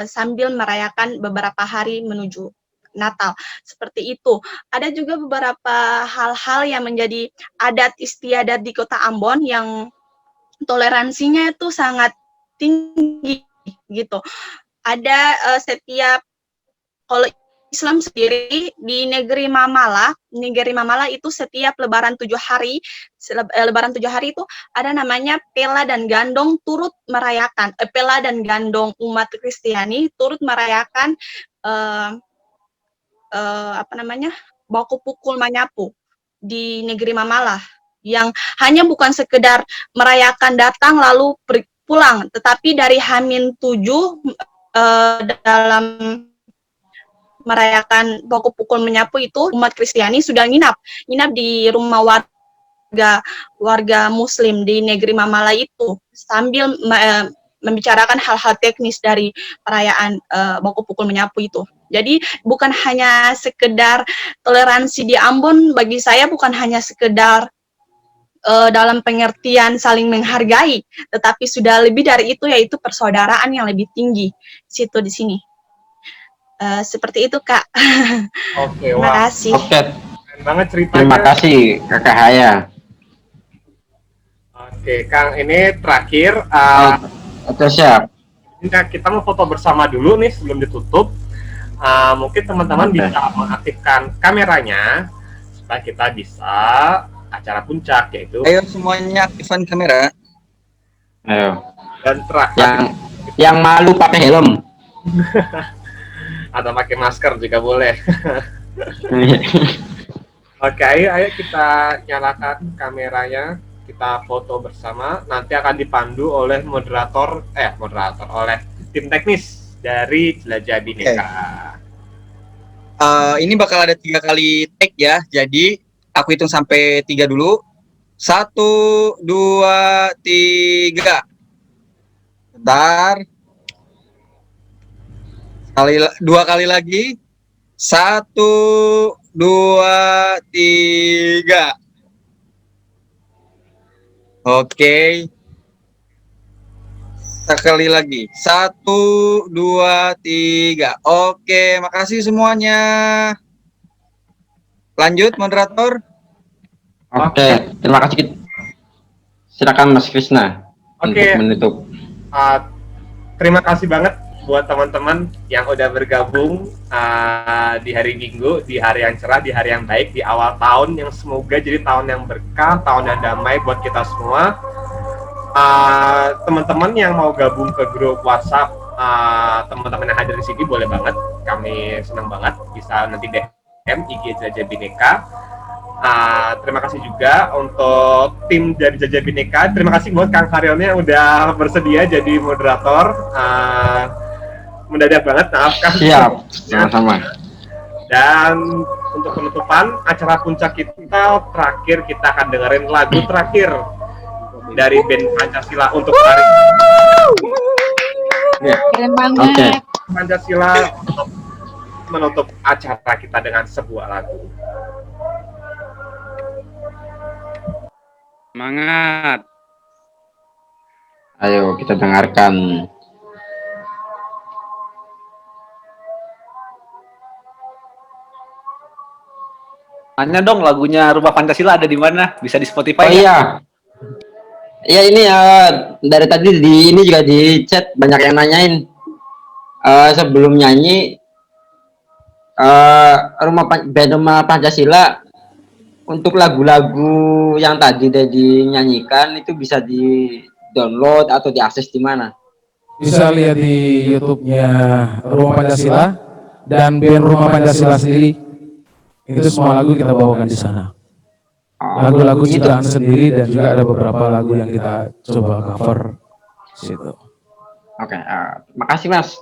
sambil merayakan beberapa hari menuju Natal. Seperti itu. Ada juga beberapa hal-hal yang menjadi adat istiadat di Kota Ambon yang toleransinya itu sangat tinggi gitu. Ada setiap kalau Islam sendiri di negeri Mamala itu setiap lebaran 7 hari itu ada namanya pela dan gandong turut merayakan pela dan gandong umat Kristiani turut merayakan baku pukul manyapu di negeri Mamala yang hanya bukan sekedar merayakan datang lalu pulang, tetapi dari H-7 dalam merayakan baku pukul menyapu itu umat Kristiani sudah nginap di rumah warga Muslim di negeri Mamala itu sambil membicarakan hal-hal teknis dari perayaan baku pukul menyapu itu. Jadi bukan hanya sekedar toleransi di Ambon, bagi saya bukan hanya sekedar dalam pengertian saling menghargai, tetapi sudah lebih dari itu, yaitu persaudaraan yang lebih tinggi di sini. Seperti itu, Kak. Oke, Terima kasih. Oke. Keren banget ceritanya. Terima kasih Kakak Haya. Oke, Kang, ini terakhir. Oke, siap. Kita mau foto bersama dulu nih sebelum ditutup. Mungkin teman-teman bisa mengaktifkan kameranya supaya kita bisa acara puncak, yaitu. Ayo semuanya aktifkan kamera. Ayo. Dan terakhir. Yang malu pakai helm. Atau pakai masker juga boleh. Oke, ayo kita nyalakan kameranya, kita foto bersama. Nanti akan dipandu oleh oleh tim teknis dari Jelajah Bhinneka. Ini bakal ada 3 kali take ya. Jadi aku hitung sampai 3 dulu. 1, 2, 3. Bentar. 2 kali lagi. 1, 2, 3. Oke. Sekali lagi. 1, 2, 3. Oke, makasih semuanya. Lanjut, moderator. Oke, terima kasih. Silakan Mas Krisna untuk menutup. Terima kasih banget buat teman-teman yang udah bergabung di hari Minggu, di hari yang cerah, di hari yang baik, di awal tahun yang semoga jadi tahun yang berkah, tahun yang damai buat kita semua. Teman-teman yang mau gabung ke grup WhatsApp, teman-teman yang hadir di sini boleh banget, kami senang banget bisa nanti DM IG Jelajah Bhinneka. Terima kasih juga untuk tim dari Jelajah Bhinneka. Terima kasih buat Kang Haryono yang udah bersedia jadi moderator. Mendadak banget, maaf Kang. Siap, sama-sama. Dan untuk penutupan acara puncak kita terakhir, kita akan dengerin lagu terakhir dari band Pancasila untuk hari ini. Keren banget. Pancasila untuk menutup acara kita dengan sebuah lagu. Semangat. Ayo kita dengarkan. Tanya dong lagunya Rumah Pancasila ada di mana? Bisa di Spotify? Oh iya. Iya ini dari tadi ini juga di chat banyak yang nanyain. Sebelum nyanyi band Rumah Pancasila untuk lagu-lagu yang tadi udah dinyanyikan itu bisa di-download atau diakses di mana? Bisa lihat di YouTube-nya Rumah Pancasila dan band Rumah Pancasila sendiri. Itu semua lagu kita bawakan di sana. Lagu-lagu ciptaan sendiri dan juga ada beberapa lagu yang kita coba cover situ. Oke, makasih Mas.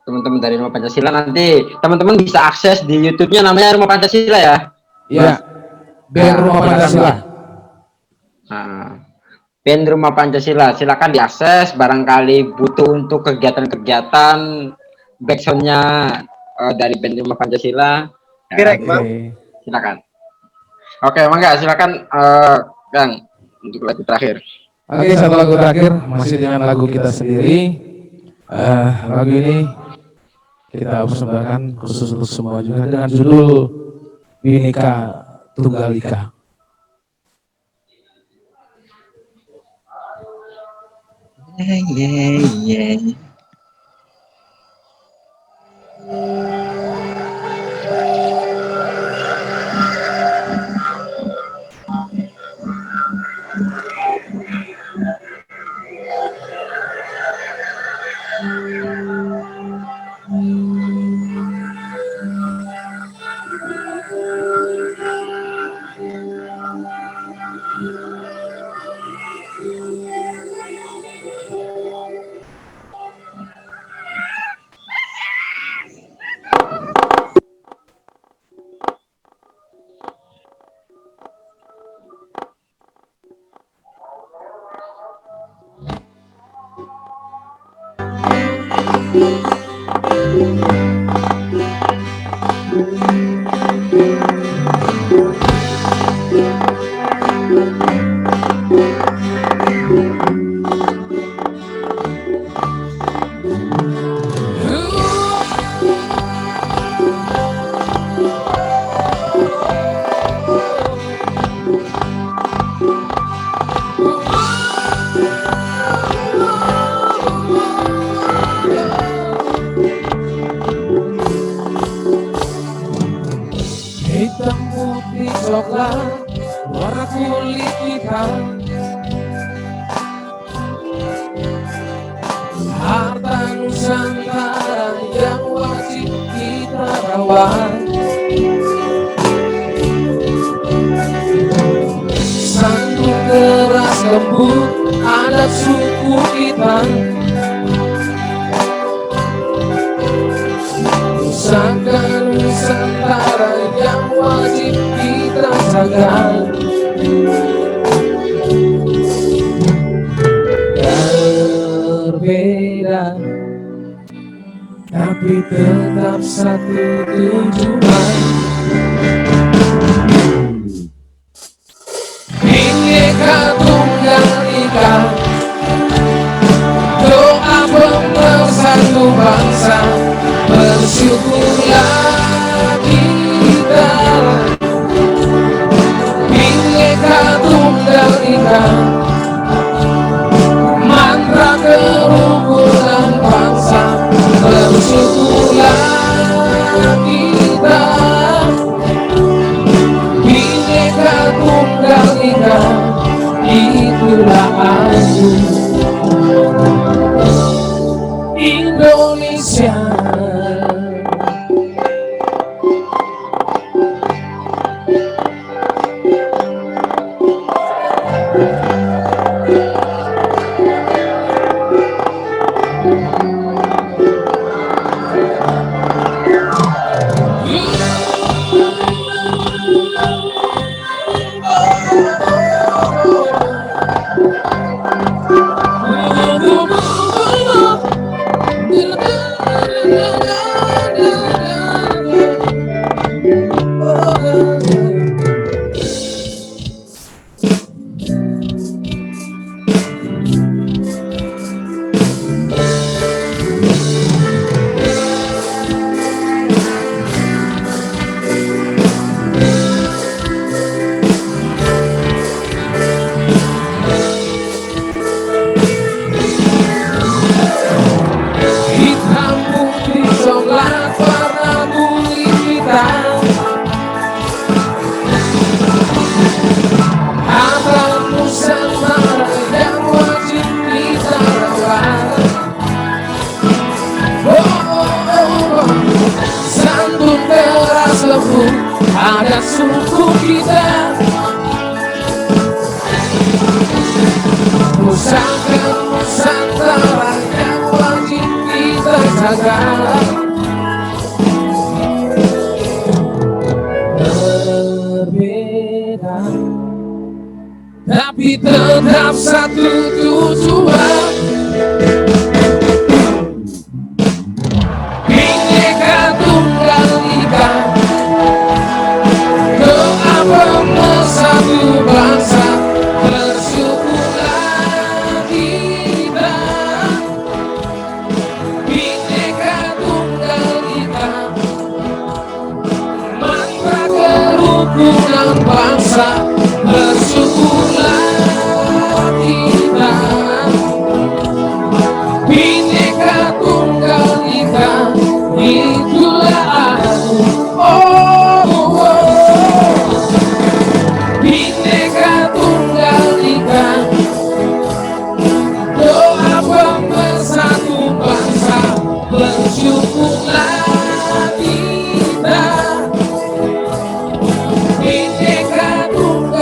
Teman-teman dari Rumah Pancasila, nanti teman-teman bisa akses di YouTube-nya namanya Rumah Pancasila ya. Iya, band Rumah Pancasila. Band Rumah Pancasila, silakan diakses. Barangkali butuh untuk kegiatan-kegiatan backsoundnya dari band Rumah Pancasila. Silakan. Oke, mangga silakan Kang untuk lagu terakhir. Oke, satu lagu terakhir masih dengan lagu kita sendiri. Lagu ini kita persembahkan khusus untuk semua juga dengan judul Bhinneka Tunggal Ika. Hitam putih coklat warna kulit kita, harta Nusantara yang wajib kita rawat. Santun keras lembut adat suku kita, pusaka Nusantara yang wajib kita jaga. Berbeda tapi tetap satu tujuan. Bhinneka Tunggal Ika, doa pemersatu bangsa. Bersyukurlah kita, Bhinneka Tunggal Ika, mantra kerukunan bangsa. Bersyukurlah kita, Bhinneka Tunggal Ika, itulah aku Indonesia. Ada suku kita, pusaka Nusantara yang wajib kita jaga. Berbeda tapi tetap satu tujuan. Bhinneka Tunggal Ika, doa pemersatu bangsa. Bersyukurlah kita, Bhinneka Tunggal Ika, mantra kerukunan bangsa. Bersyukurlah kita, Bhinneka Tunggal Ika, itulah aku. Bhinneka Tunggal Ika, doa pemersatu bangsa. Bersyukurlah kita, Bhinneka Tunggal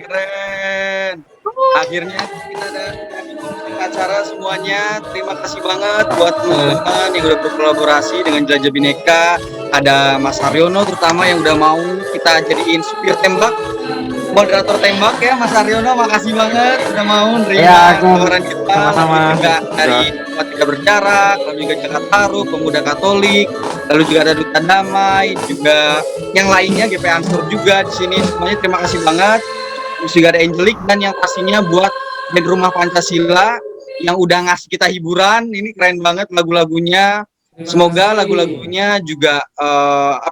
Keren. Akhirnya kita ada acara semuanya. Terima kasih banget buat teman-teman yang udah berkolaborasi dengan Jelajah Bineka. Ada Mas Haryono terutama yang udah mau kita jadiin supir tembak, moderator tembak ya Mas Haryono. Makasih banget udah mau nerima tawaran kita. Sama-sama. Juga dari Tempat Tidak Berjarak, lalu juga Jakarta Taruh, Pemuda Katolik, lalu juga ada Duta Damai, juga yang lainnya GP Ansur juga di sini. Semuanya terima kasih banget. Terus juga ada Angelic dan yang pastinya buat band Rumah Pancasila yang udah ngasih kita hiburan. Ini keren banget lagu-lagunya. Semoga lagu-lagunya juga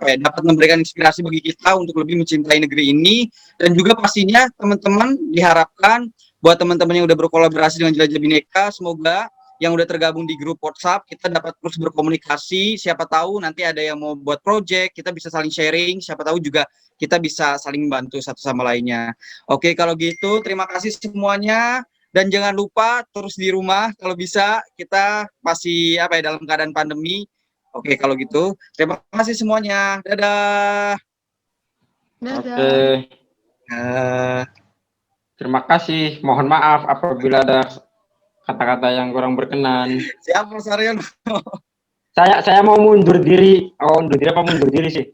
dapat memberikan inspirasi bagi kita untuk lebih mencintai negeri ini. Dan juga pastinya teman-teman diharapkan buat teman-teman yang udah berkolaborasi dengan Jelajah Bineka, semoga yang udah tergabung di grup WhatsApp kita dapat terus berkomunikasi. Siapa tahu nanti ada yang mau buat project, kita bisa saling sharing. Siapa tahu juga kita bisa saling bantu satu sama lainnya. Oke, kalau gitu terima kasih semuanya. Dan jangan lupa terus di rumah kalau bisa, kita masih dalam keadaan pandemi. Oke, kalau gitu terima kasih semuanya. Dadah. Oke. Terima kasih. Mohon maaf apabila ada kata-kata yang kurang berkenan. Siap, Mas Aryono. Saya mau mundur diri. Oh, mundur diri apa mundur diri sih?